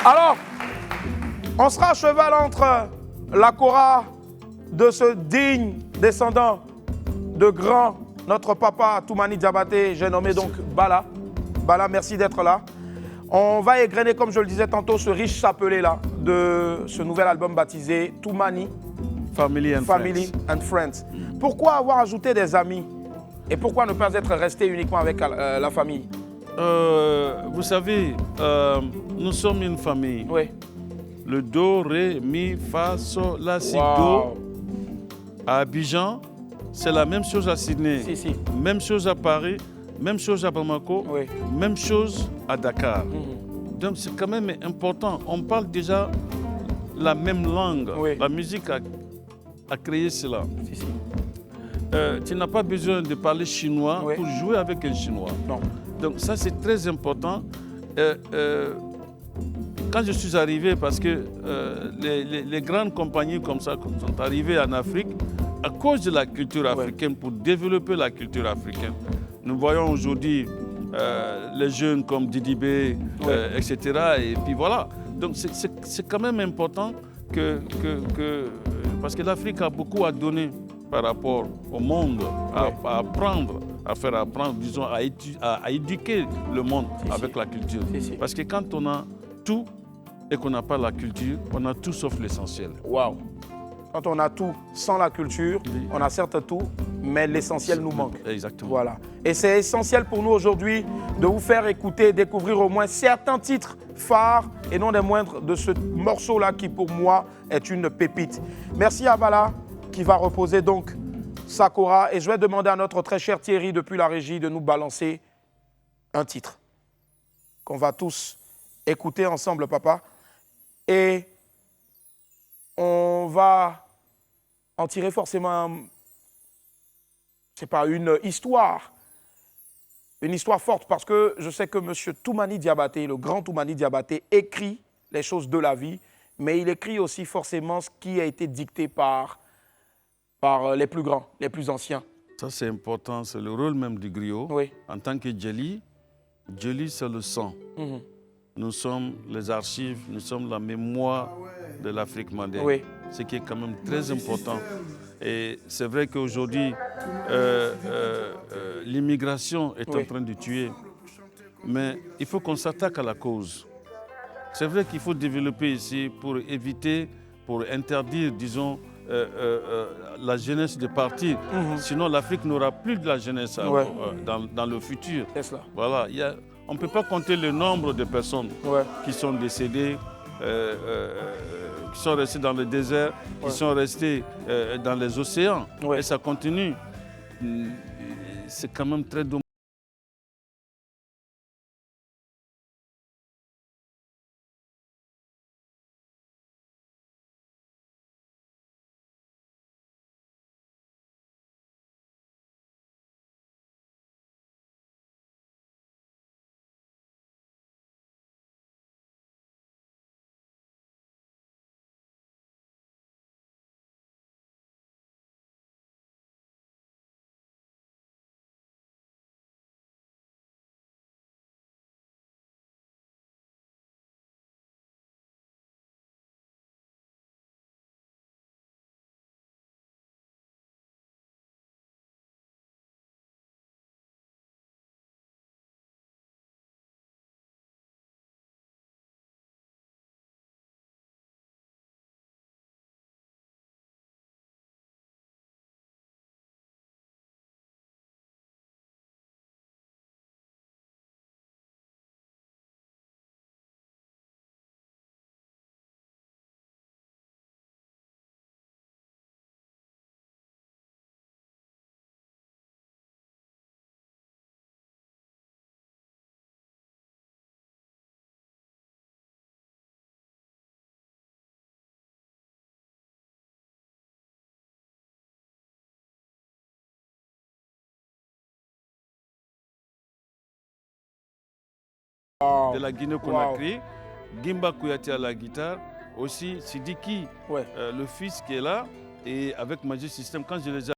Alors, on sera à cheval entre la Kora de ce digne descendant de grand, notre papa Toumani Diabaté, j'ai nommé donc Bala. Bala, merci d'être là. On va égrener, comme je le disais tantôt, ce riche chapelet là de ce nouvel album baptisé Toumani Family and Friends. Pourquoi avoir ajouté des amis et pourquoi ne pas être resté uniquement avec la famille? Vous savez, nous sommes une famille. Oui. Le Do, Ré, Mi, Fa, Sol, La, Si, Do. À Abidjan, c'est la même chose à Sydney. Même chose à Paris, même chose à Bamako, même chose à Dakar. Donc c'est quand même important. On parle déjà la même langue. La musique a créé cela. Tu n'as pas besoin de parler chinois pour jouer avec un chinois. Non. Donc ça c'est très important. Quand je suis arrivé, parce que les grandes compagnies comme ça sont arrivées en Afrique à cause de la culture africaine, pour développer la culture africaine. Nous voyons aujourd'hui les jeunes comme Didi B, etc. Et puis voilà. Donc c'est quand même important parce que l'Afrique a beaucoup à donner par rapport au monde, à apprendre, à faire apprendre, disons, à éduquer le monde avec la culture. Parce que quand on a tout et qu'on n'a pas la culture, on a tout sauf l'essentiel. Waouh! Quand on a tout sans la culture, on a certes tout, mais l'essentiel nous manque. Exactement. Voilà. Et c'est essentiel pour nous aujourd'hui de vous faire écouter, découvrir au moins certains titres phares et non des moindres de ce morceau-là qui pour moi est une pépite. Merci à Bala qui va reposer donc Sakura. Et je vais demander à notre très cher Thierry depuis la régie de nous balancer un titre qu'on va tous écouter ensemble, papa. Et on va en tirer forcément, c'est pas une histoire forte, parce que je sais que M. Toumani Diabaté, le grand Toumani Diabaté, écrit les choses de la vie, mais il écrit aussi forcément ce qui a été dicté par les plus grands, les plus anciens. Ça c'est important, c'est le rôle même du griot. En tant que Djeli, c'est le sang. Nous sommes les archives, nous sommes la mémoire de l'Afrique moderne. Ce qui est quand même très important. Et c'est vrai qu'aujourd'hui, l'immigration est en train de tuer. Mais il faut qu'on s'attaque à la cause. C'est vrai qu'il faut développer ici pour éviter, pour interdire, disons, la jeunesse de partir. Sinon, l'Afrique n'aura plus de la jeunesse dans le futur. Voilà, on ne peut pas compter le nombre de personnes qui sont décédées, qui sont restées dans le désert, qui sont restées dans les océans. Et ça continue. C'est quand même très dommage. de la Guinée-Conakry, Gimba Kouyaté à la guitare, aussi Sidiki, le fils qui est là, et avec Magic System, quand je les ai...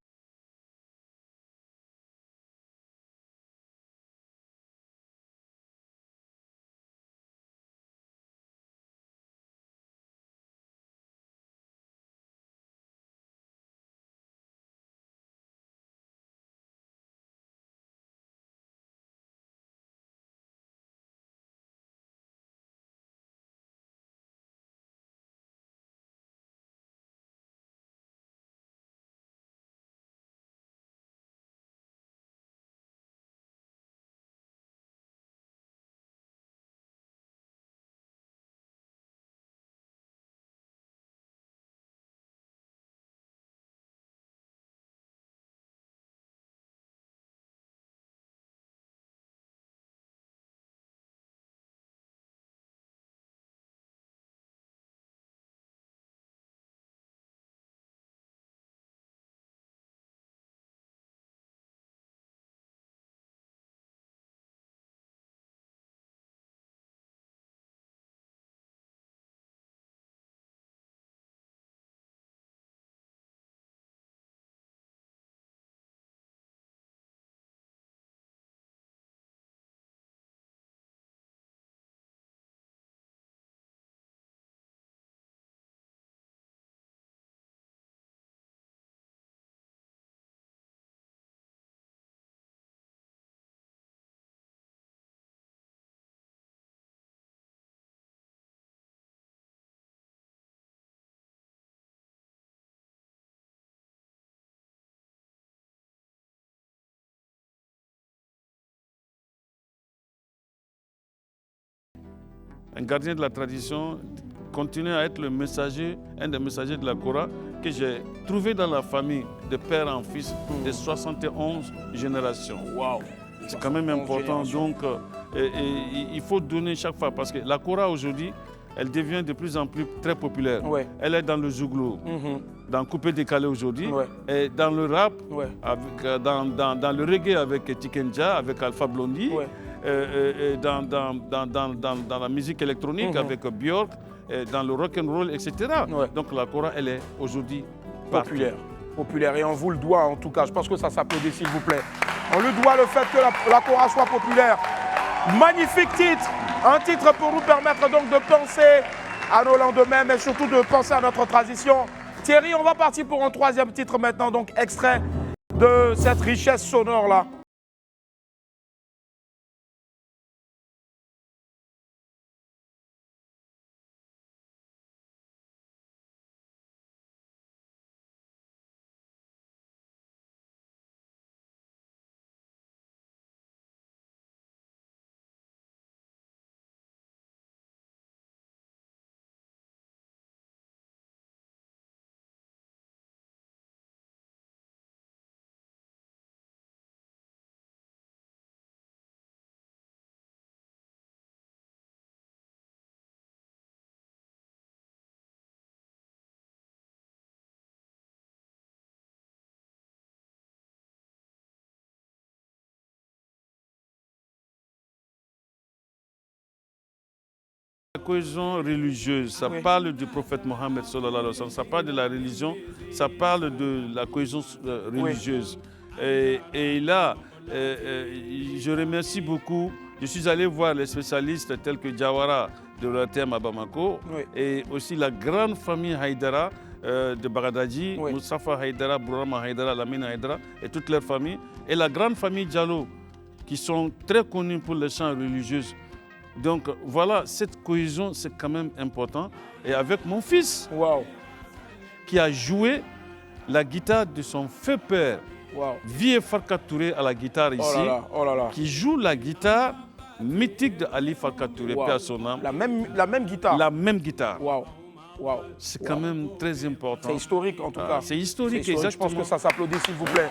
Un gardien de la tradition continue à être le messager, un des messagers de la Kora que j'ai trouvé dans la famille de père en fils de 71 générations. Waouh! C'est quand même important, donc il faut donner chaque fois parce que la Kora aujourd'hui, elle devient de plus en plus très populaire. Elle est dans le zouglou, dans Coupé Décalé aujourd'hui, et dans le rap, avec, dans le reggae avec Tikenja, avec Alpha Blondy, dans la musique électronique avec Björk, dans le rock and roll, etc. Donc la Kora, elle est aujourd'hui populaire. Et on vous le doit en tout cas. Je pense que ça s'applaudit s'il vous plaît. On lui doit le fait que la Kora soit populaire. Magnifique titre. Un titre pour nous permettre donc de penser à nos lendemains, mais surtout de penser à notre transition. Thierry, on va partir pour un troisième titre maintenant, donc extrait de cette richesse sonore-là. La cohésion religieuse, ça parle du prophète Mohammed sallallahu alayhi wa sallam, ça parle de la religion, ça parle de la cohésion religieuse. Et là, je remercie beaucoup. Je suis allé voir les spécialistes tels que Diawara de l'OTM à Bamako et aussi la grande famille Haïdara de Bagadadji, Moustapha Haïdara, Bourama Haïdara, Lamine Haïdara et toute leur famille. Et la grande famille Diallo qui sont très connus pour les chants religieux. Donc voilà, cette cohésion, c'est quand même important. Et avec mon fils, qui a joué la guitare de son feu père, Vie Farka Touré à la guitare ici, qui joue la guitare mythique de Ali Farka Touré, paix à son âme. La même guitare. La même guitare. C'est quand même très important. C'est historique en tout cas. C'est historique, exactement. Je pense que ça s'applaudit s'il vous plaît.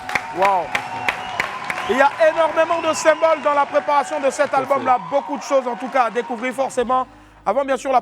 Il y a énormément de symboles dans la préparation de cet album-là. Beaucoup de choses en tout cas à découvrir forcément. Avant bien sûr la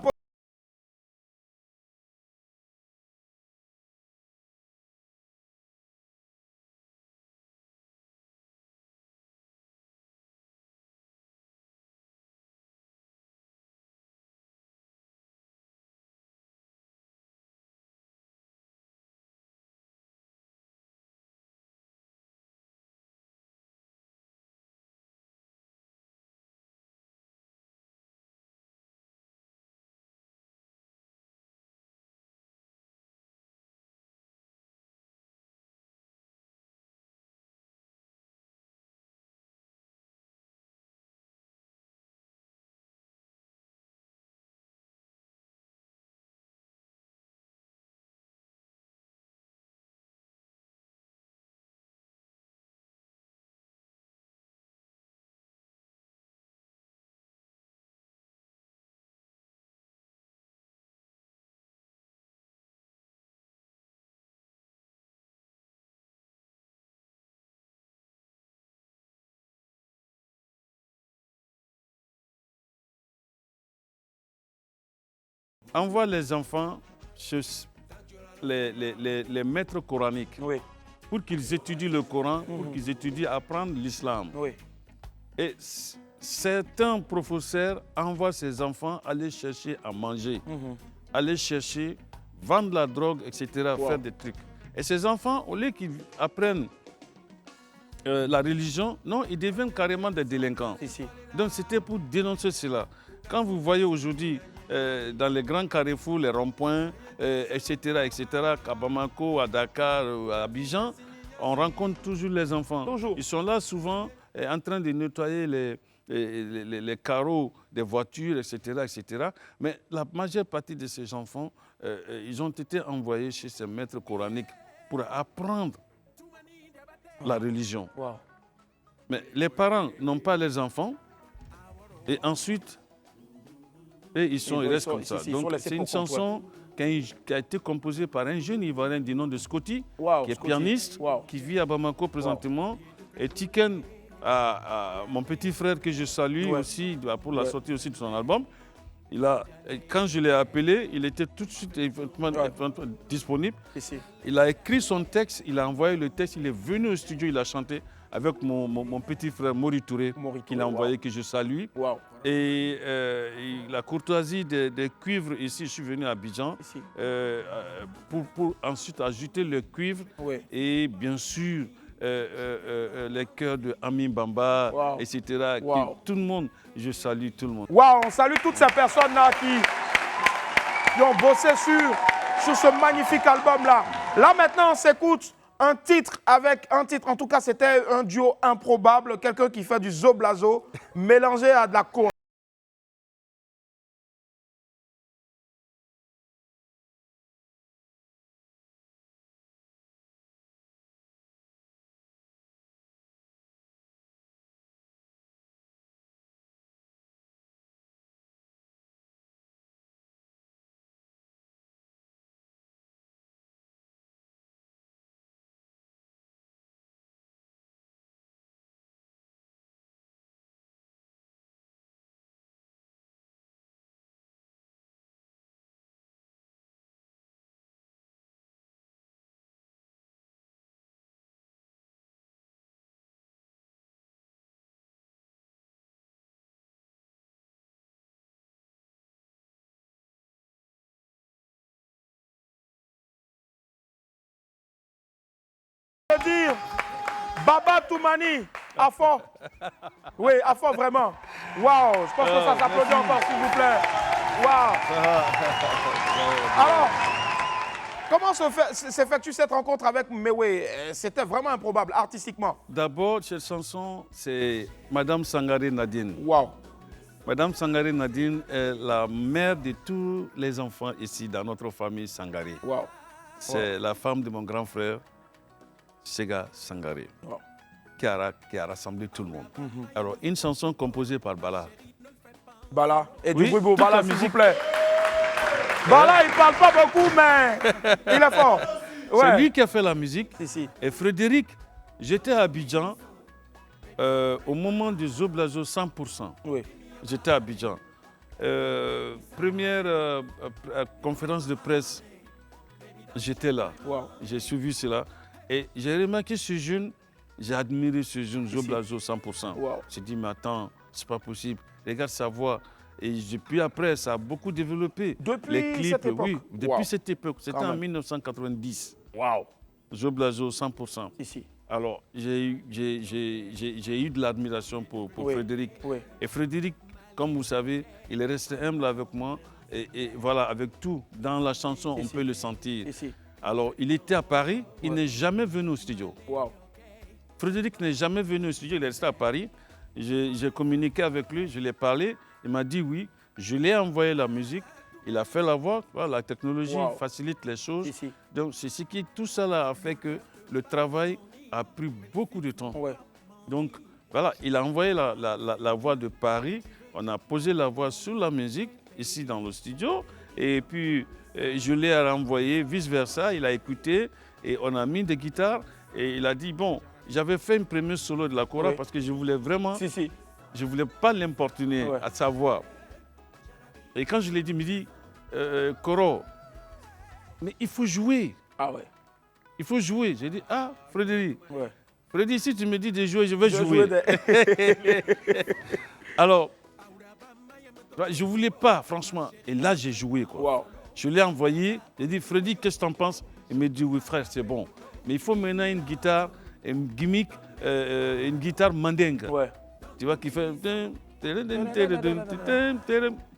envoie les enfants chez les maîtres coraniques pour qu'ils étudient le Coran, pour qu'ils étudient apprendre l'islam. Et certains professeurs envoient ces enfants aller chercher à manger, aller chercher, vendre la drogue, etc., faire des trucs. Et ces enfants, au lieu qu'ils apprennent la religion, non, ils deviennent carrément des délinquants. Donc c'était pour dénoncer cela. Quand vous voyez aujourd'hui dans les grands carrefours, les ronds-points, etc., à Bamako, à Dakar, à Abidjan, on rencontre toujours les enfants. Ils sont là souvent en train de nettoyer les carreaux des voitures, etc. Mais la majeure partie de ces enfants, ils ont été envoyés chez ces maîtres coraniques pour apprendre la religion. Mais les parents n'ont pas les enfants et ensuite, ils restent comme ça. Donc c'est une chanson qui a été composée par un jeune Ivoirien du nom de Scotty, qui est pianiste, qui vit à Bamako présentement, et Tiken, mon petit frère que je salue aussi pour la sortie aussi de son album. Quand je l'ai appelé, il était tout de suite disponible. Il a écrit son texte, il a envoyé le texte, il est venu au studio, il a chanté avec mon petit frère Mori Touré, qu'il a envoyé, que je salue. Et la courtoisie des cuivres ici, je suis venu à Abidjan pour ensuite ajouter le cuivre et bien sûr les chœurs de Ami Bamba, etc. Tout le monde, je salue tout le monde. On salue toutes ces personnes-là qui ont bossé sur ce magnifique album-là. Là, maintenant, on s'écoute un titre. En tout cas, c'était un duo improbable. Quelqu'un qui fait du zoblazo mélangé à de la cour. Dire Baba Toumani, à fond. Oui, à fond vraiment. Waouh, je pense que ça s'applaudit encore, s'il vous plaît. Waouh. Alors, comment s'effectue cette rencontre avec Mewe? C'était vraiment improbable, artistiquement. D'abord, cette chanson, c'est Madame Sangaré Nadine. Waouh. Madame Sangaré Nadine est la mère de tous les enfants ici dans notre famille Sangaré. Waouh. C'est la femme de mon grand frère. Sega Sangaré, qui a rassemblé tout le monde. Alors, une chanson composée par Bala. Bala, et du bruit, Bala, s'il vous plaît. Bala, il ne parle pas beaucoup, mais il est fort. C'est lui qui a fait la musique. Et Frédéric, j'étais à Abidjan au moment du Zoblazo 100%. J'étais à Abidjan. Première conférence de presse, j'étais là. J'ai suivi cela. Et j'ai remarqué ce jeune, j'ai admiré ce jeune Zoblazo 100%. J'ai dit, mais attends, c'est pas possible. Regarde sa voix. Et puis après, ça a beaucoup développé. Depuis les clips, cette époque. Oui, depuis cette époque. C'était en 1990. Zoblazo 100%. Alors, j'ai eu de l'admiration pour Frédéric. Et Frédéric, comme vous savez, il est resté humble avec moi. Et voilà, avec tout, dans la chanson, on peut le sentir. Alors, il était à Paris, il n'est jamais venu au studio. Frédéric n'est jamais venu au studio, il est resté à Paris. J'ai communiqué avec lui, je lui ai parlé, il m'a dit oui. Je lui ai envoyé la musique, il a fait la voix, la technologie facilite les choses. Donc, c'est ce qui, tout ça là a fait que le travail a pris beaucoup de temps. Donc, voilà, il a envoyé la voix de Paris, on a posé la voix sur la musique, ici dans le studio, et puis je l'ai renvoyé, vice-versa, il a écouté et on a mis des guitares et il a dit, bon, j'avais fait une première solo de la Kora parce que je voulais vraiment, je ne voulais pas l'importuner à sa voix. Et quand je l'ai dit, il me dit, Koro, mais il faut jouer. Ah ouais. Il faut jouer. J'ai dit, ah, Frédéric. Ouais. Frédéric, si tu me dis de jouer, je vais jouer. Alors, je ne voulais pas, franchement. Et là, j'ai joué. Quoi. Wow. Je l'ai envoyé. J'ai dit, Freddy, qu'est-ce que tu en penses? Il me dit, oui, frère, c'est bon. Mais il faut maintenant une guitare, une gimmick, une guitare mandingue. Ouais. Tu vois, qui fait...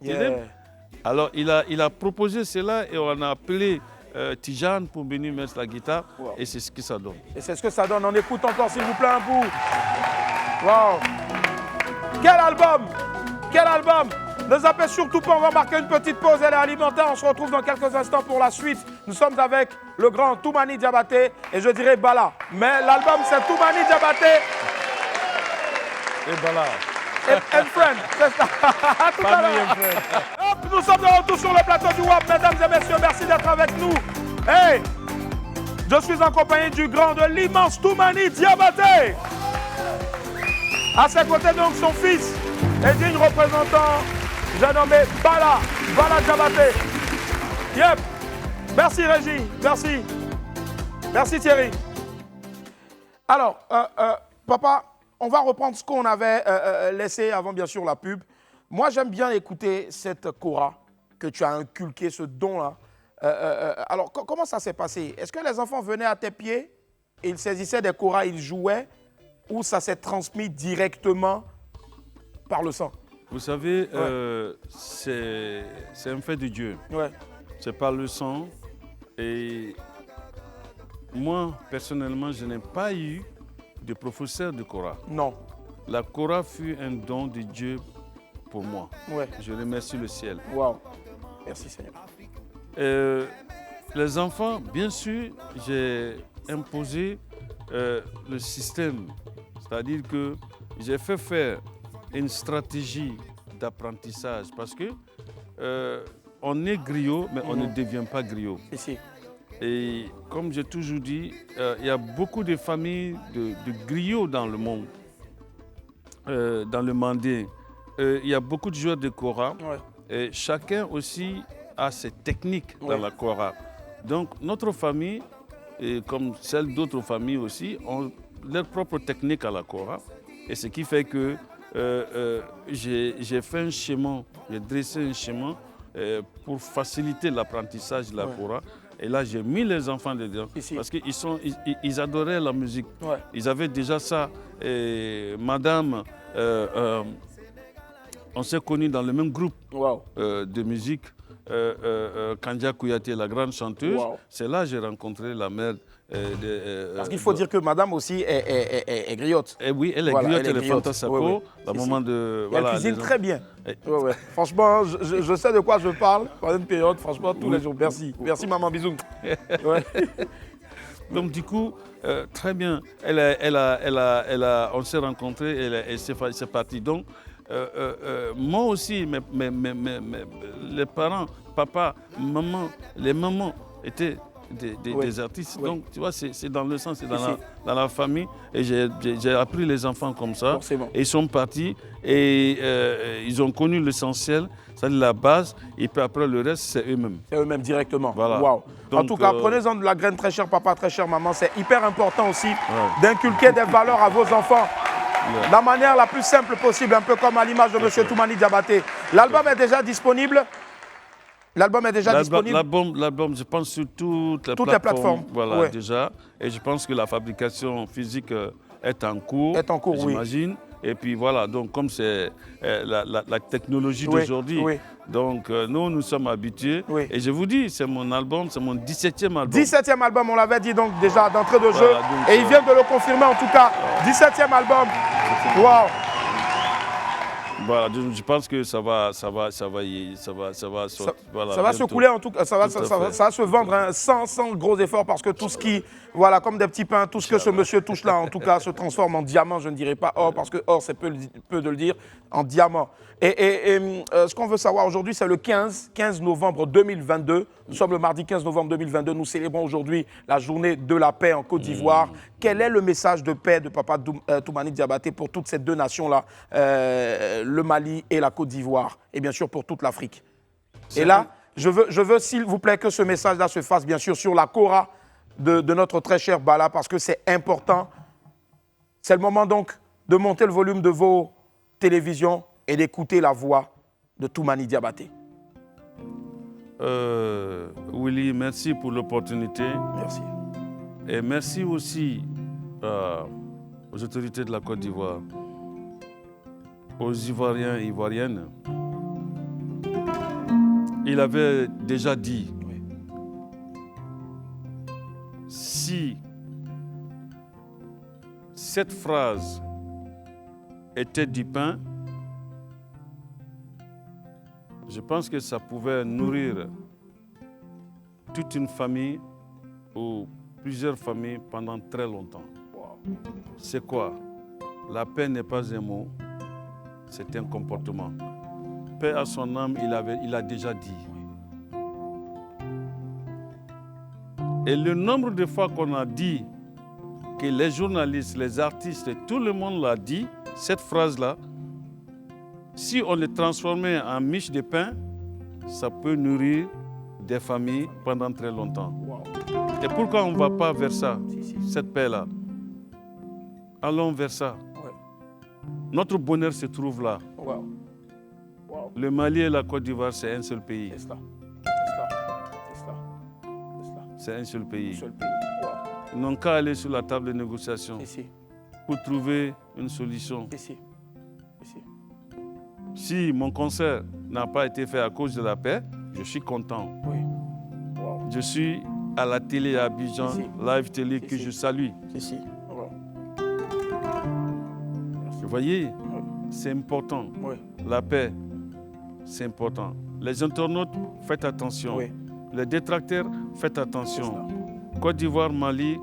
Yeah. Alors, il a proposé cela et on a appelé Tijane pour venir mettre la guitare. Wow. Et c'est ce que ça donne. Et c'est ce que ça donne. On écoute encore, s'il vous plaît, un bout. Wow. Quel album! Quel album! Ne zappez surtout pas, on va marquer une petite pause, elle est alimentaire. On se retrouve dans quelques instants pour la suite. Nous sommes avec le grand Toumani Diabaté et je dirais Bala. Mais l'album, c'est Toumani Diabaté. Et Bala. And Friend, c'est ça. À tout à l'heure. Hop, nous sommes de retour sur le plateau du WAP, mesdames et messieurs, merci d'être avec nous. Hey, je suis en compagnie du grand, de l'immense Toumani Diabaté. À ses côtés donc son fils et digne représentant, j'ai nommé Bala Diabaté. Yep. Merci Régie, merci. Merci Thierry. Alors, papa, on va reprendre ce qu'on avait laissé avant bien sûr la pub. Moi j'aime bien écouter cette kora que tu as inculqué, ce don-là. Alors comment ça s'est passé? Est-ce que les enfants venaient à tes pieds et ils saisissaient des koras, ils jouaient, ou ça s'est transmis directement par le sang? Vous savez, c'est un fait de Dieu. Ouais. C'est par le sang. Et moi, personnellement, je n'ai pas eu de professeur de Kora. Non. La Kora fut un don de Dieu pour moi. Ouais. Je remercie le ciel. Wow. Merci Seigneur. Les enfants, bien sûr, j'ai imposé le système. C'est-à-dire que j'ai fait faire une stratégie d'apprentissage parce que on est griot, mais on ne devient pas griot. Ici. Et comme j'ai toujours dit, il y a beaucoup de familles de griots dans le monde, dans le Mandé. Il y a beaucoup de joueurs de kora. Ouais. Et chacun aussi a ses techniques dans la kora. Donc notre famille, et comme celle d'autres familles aussi, ont leur propre technique à la kora. Et ce qui fait que j'ai fait un schéma, j'ai dressé un schéma pour faciliter l'apprentissage de la kora. Et là, j'ai mis les enfants dedans parce qu'ils adoraient la musique. Ouais. Ils avaient déjà ça. Et madame, on s'est connus dans le même groupe de musique. Kandia Kouyaté, la grande chanteuse. Wow. C'est là que j'ai rencontré la mère. Parce qu'il faut dire que madame aussi est griotte. Oui, elle est griotte, elle est Fanta Sako. La maman de. Elle cuisine très bien. Ouais. Franchement, je sais de quoi je parle. Pendant une période, franchement, tous les jours. Merci. Merci, maman, bisous. Ouais. Donc, du coup, très bien. On s'est rencontrés et c'est parti. Donc, moi aussi, les parents, papa, maman, les mamans étaient des artistes. Oui. Donc, tu vois, c'est dans le sang, c'est dans la famille. Et j'ai appris les enfants comme ça. Forcément. Et ils sont partis et ils ont connu l'essentiel, c'est-à-dire la base. Et puis après, le reste, c'est eux-mêmes. C'est eux-mêmes directement. Voilà. Wow. Donc, en tout cas, prenez-en de la graine, très cher papa, très cher maman. C'est hyper important aussi d'inculquer des valeurs à vos enfants. De la manière la plus simple possible, un peu comme à l'image de M. Toumani Diabaté. L'album est déjà disponible. L'album est déjà disponible. L'album, je pense, sur toutes les plateformes. Voilà, déjà. Et je pense que la fabrication physique est en cours. J'imagine. Et puis voilà, donc comme c'est la technologie d'aujourd'hui, donc nous sommes habitués. Et je vous dis, c'est mon album, c'est mon 17e album. 17e album, on l'avait dit donc déjà d'entrée de jeu. Donc, et il vient de le confirmer en tout cas. 17e album. Wow. Voilà, je pense que ça va se couler en tout cas, ça va se vendre sans gros efforts parce que tout ce qui, voilà, comme des petits pains, tout ce que ce monsieur touche là, en tout cas, se transforme en diamant. Je ne dirais pas or parce que or, c'est peu de le dire, en diamant. Et ce qu'on veut savoir aujourd'hui, c'est le 15 novembre 2022. Nous sommes le mardi 15 novembre 2022. Nous célébrons aujourd'hui la journée de la paix en Côte d'Ivoire. Quel est le message de paix de papa Toumani Diabaté pour toutes ces deux nations-là, le Mali et la Côte d'Ivoire, et bien sûr pour toute l'Afrique? Et là, je veux s'il vous plaît, que ce message-là se fasse, bien sûr, sur la Kora de notre très cher Bala, parce que c'est important. C'est le moment, donc, de monter le volume de vos télévisions et d'écouter la voix de Toumani Diabaté. Willy, merci pour l'opportunité. Merci. Et merci aussi aux autorités de la Côte d'Ivoire, aux Ivoiriens et Ivoiriennes. Il avait déjà dit, si cette phrase était du pain, je pense que ça pouvait nourrir toute une famille ou plusieurs familles pendant très longtemps. C'est quoi? La paix n'est pas un mot, c'est un comportement. Paix à son âme, il a déjà dit. Et le nombre de fois qu'on a dit, que les journalistes, les artistes, tout le monde l'a dit, cette phrase-là, si on le transformait en miche de pain, ça peut nourrir des familles pendant très longtemps. Et pourquoi on ne va pas vers ça, cette paix-là? Allons vers ça. Notre bonheur se trouve là. Le Mali et la Côte d'Ivoire, c'est un seul pays. C'est un seul pays. Ils n'ont qu'à aller sur la table de négociation pour trouver une solution. Si mon concert n'a pas été fait à cause de la paix, je suis content. Je suis à la télé à Abidjan, Live Télé, que je salue. Vous voyez, c'est important. La paix, c'est important. Les internautes, faites attention. Les détracteurs, faites attention. Côte d'Ivoire, Mali,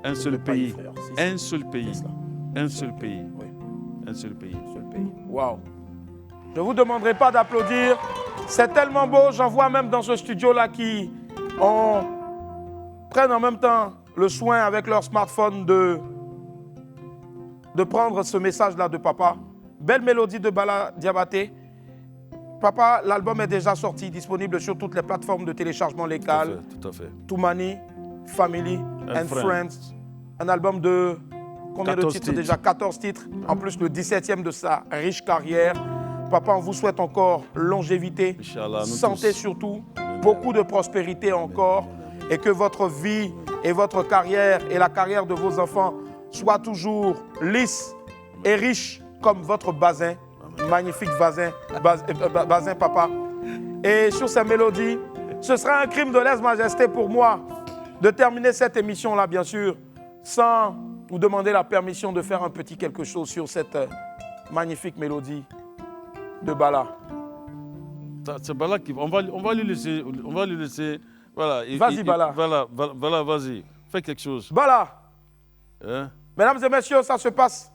un seul pays. Un seul pays. Un seul pays. Un seul pays. Waouh! Je ne vous demanderai pas d'applaudir. C'est tellement beau. J'en vois même dans ce studio-là qui prennent en même temps le soin avec leur smartphone de prendre ce message-là de papa. Belle mélodie de Bala Diabaté. Papa, l'album est déjà sorti, disponible sur toutes les plateformes de téléchargement légal. Tout à fait. Toumani, Family and Friends. Un album de combien de titres déjà? 14 titres. En plus, le 17e de sa riche carrière. Papa, on vous souhaite encore longévité, santé surtout, beaucoup de prospérité encore, et que votre vie et votre carrière et la carrière de vos enfants soient toujours lisses et riches comme votre Bazin. Magnifique Bazin, papa. Et sur ces mélodies, ce sera un crime de lèse-majesté pour moi de terminer cette émission-là, bien sûr, sans vous demander la permission de faire un petit quelque chose sur cette magnifique mélodie de Bala. C'est Bala qui on va lui laisser. Voilà. Vas-y, Bala. Voilà, vas-y. Fais quelque chose. Bala. Hein? Mesdames et messieurs, ça se passe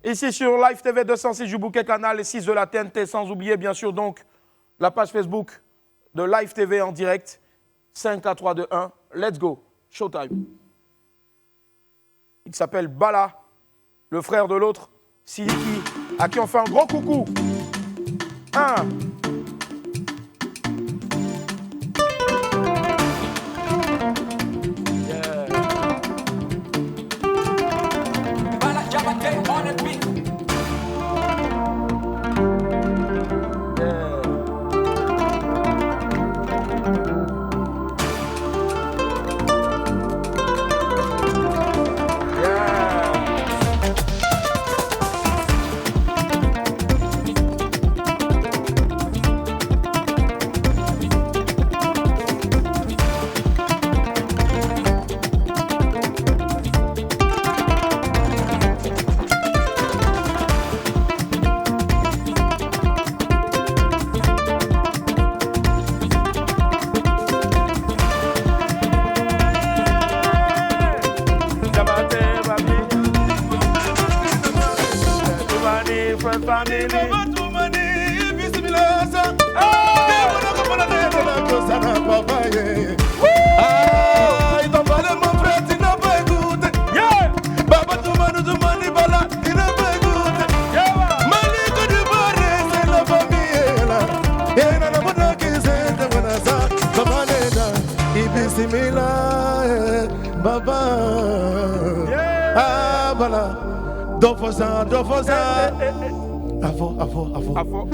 ici sur Live TV 206 du Bouquet Canal et 6 de la TNT, sans oublier bien sûr donc la page Facebook de Live TV en direct. 5, 4, 3, 2, 1. Let's go. Showtime. Il s'appelle Bala, le frère de l'autre, Siliki, à qui on fait un gros coucou. 1. Bala Dofosa, Dofosa. Avant.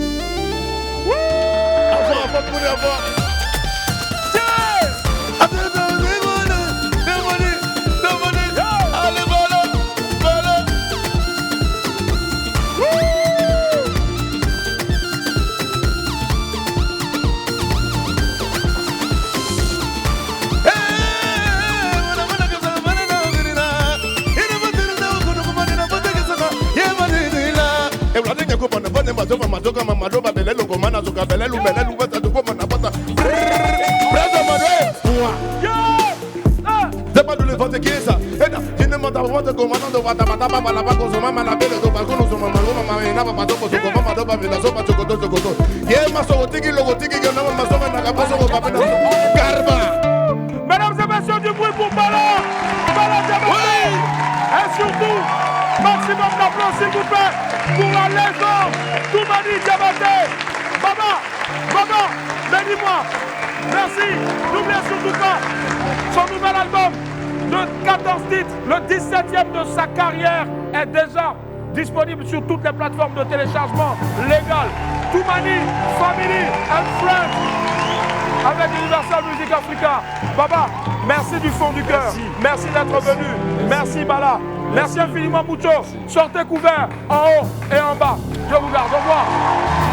Mesdames et messieurs, du bruit pour Bala Diabaté. Et surtout, maximum d'applaudissements s'il vous plaît pour la légende Toumani Diabaté. Baba, bénis-moi. Merci. N'oubliez surtout pas son nouvel album de 14 titres, le 17e de sa carrière, est déjà disponible sur toutes les plateformes de téléchargement légales. Toumani, Family and Friends, avec Universal Music Africa. Baba, merci du fond du cœur. Merci d'être venu. Merci Bala. Merci infiniment Mucho. Sortez couverts en haut et en bas. Je vous garde. Au revoir.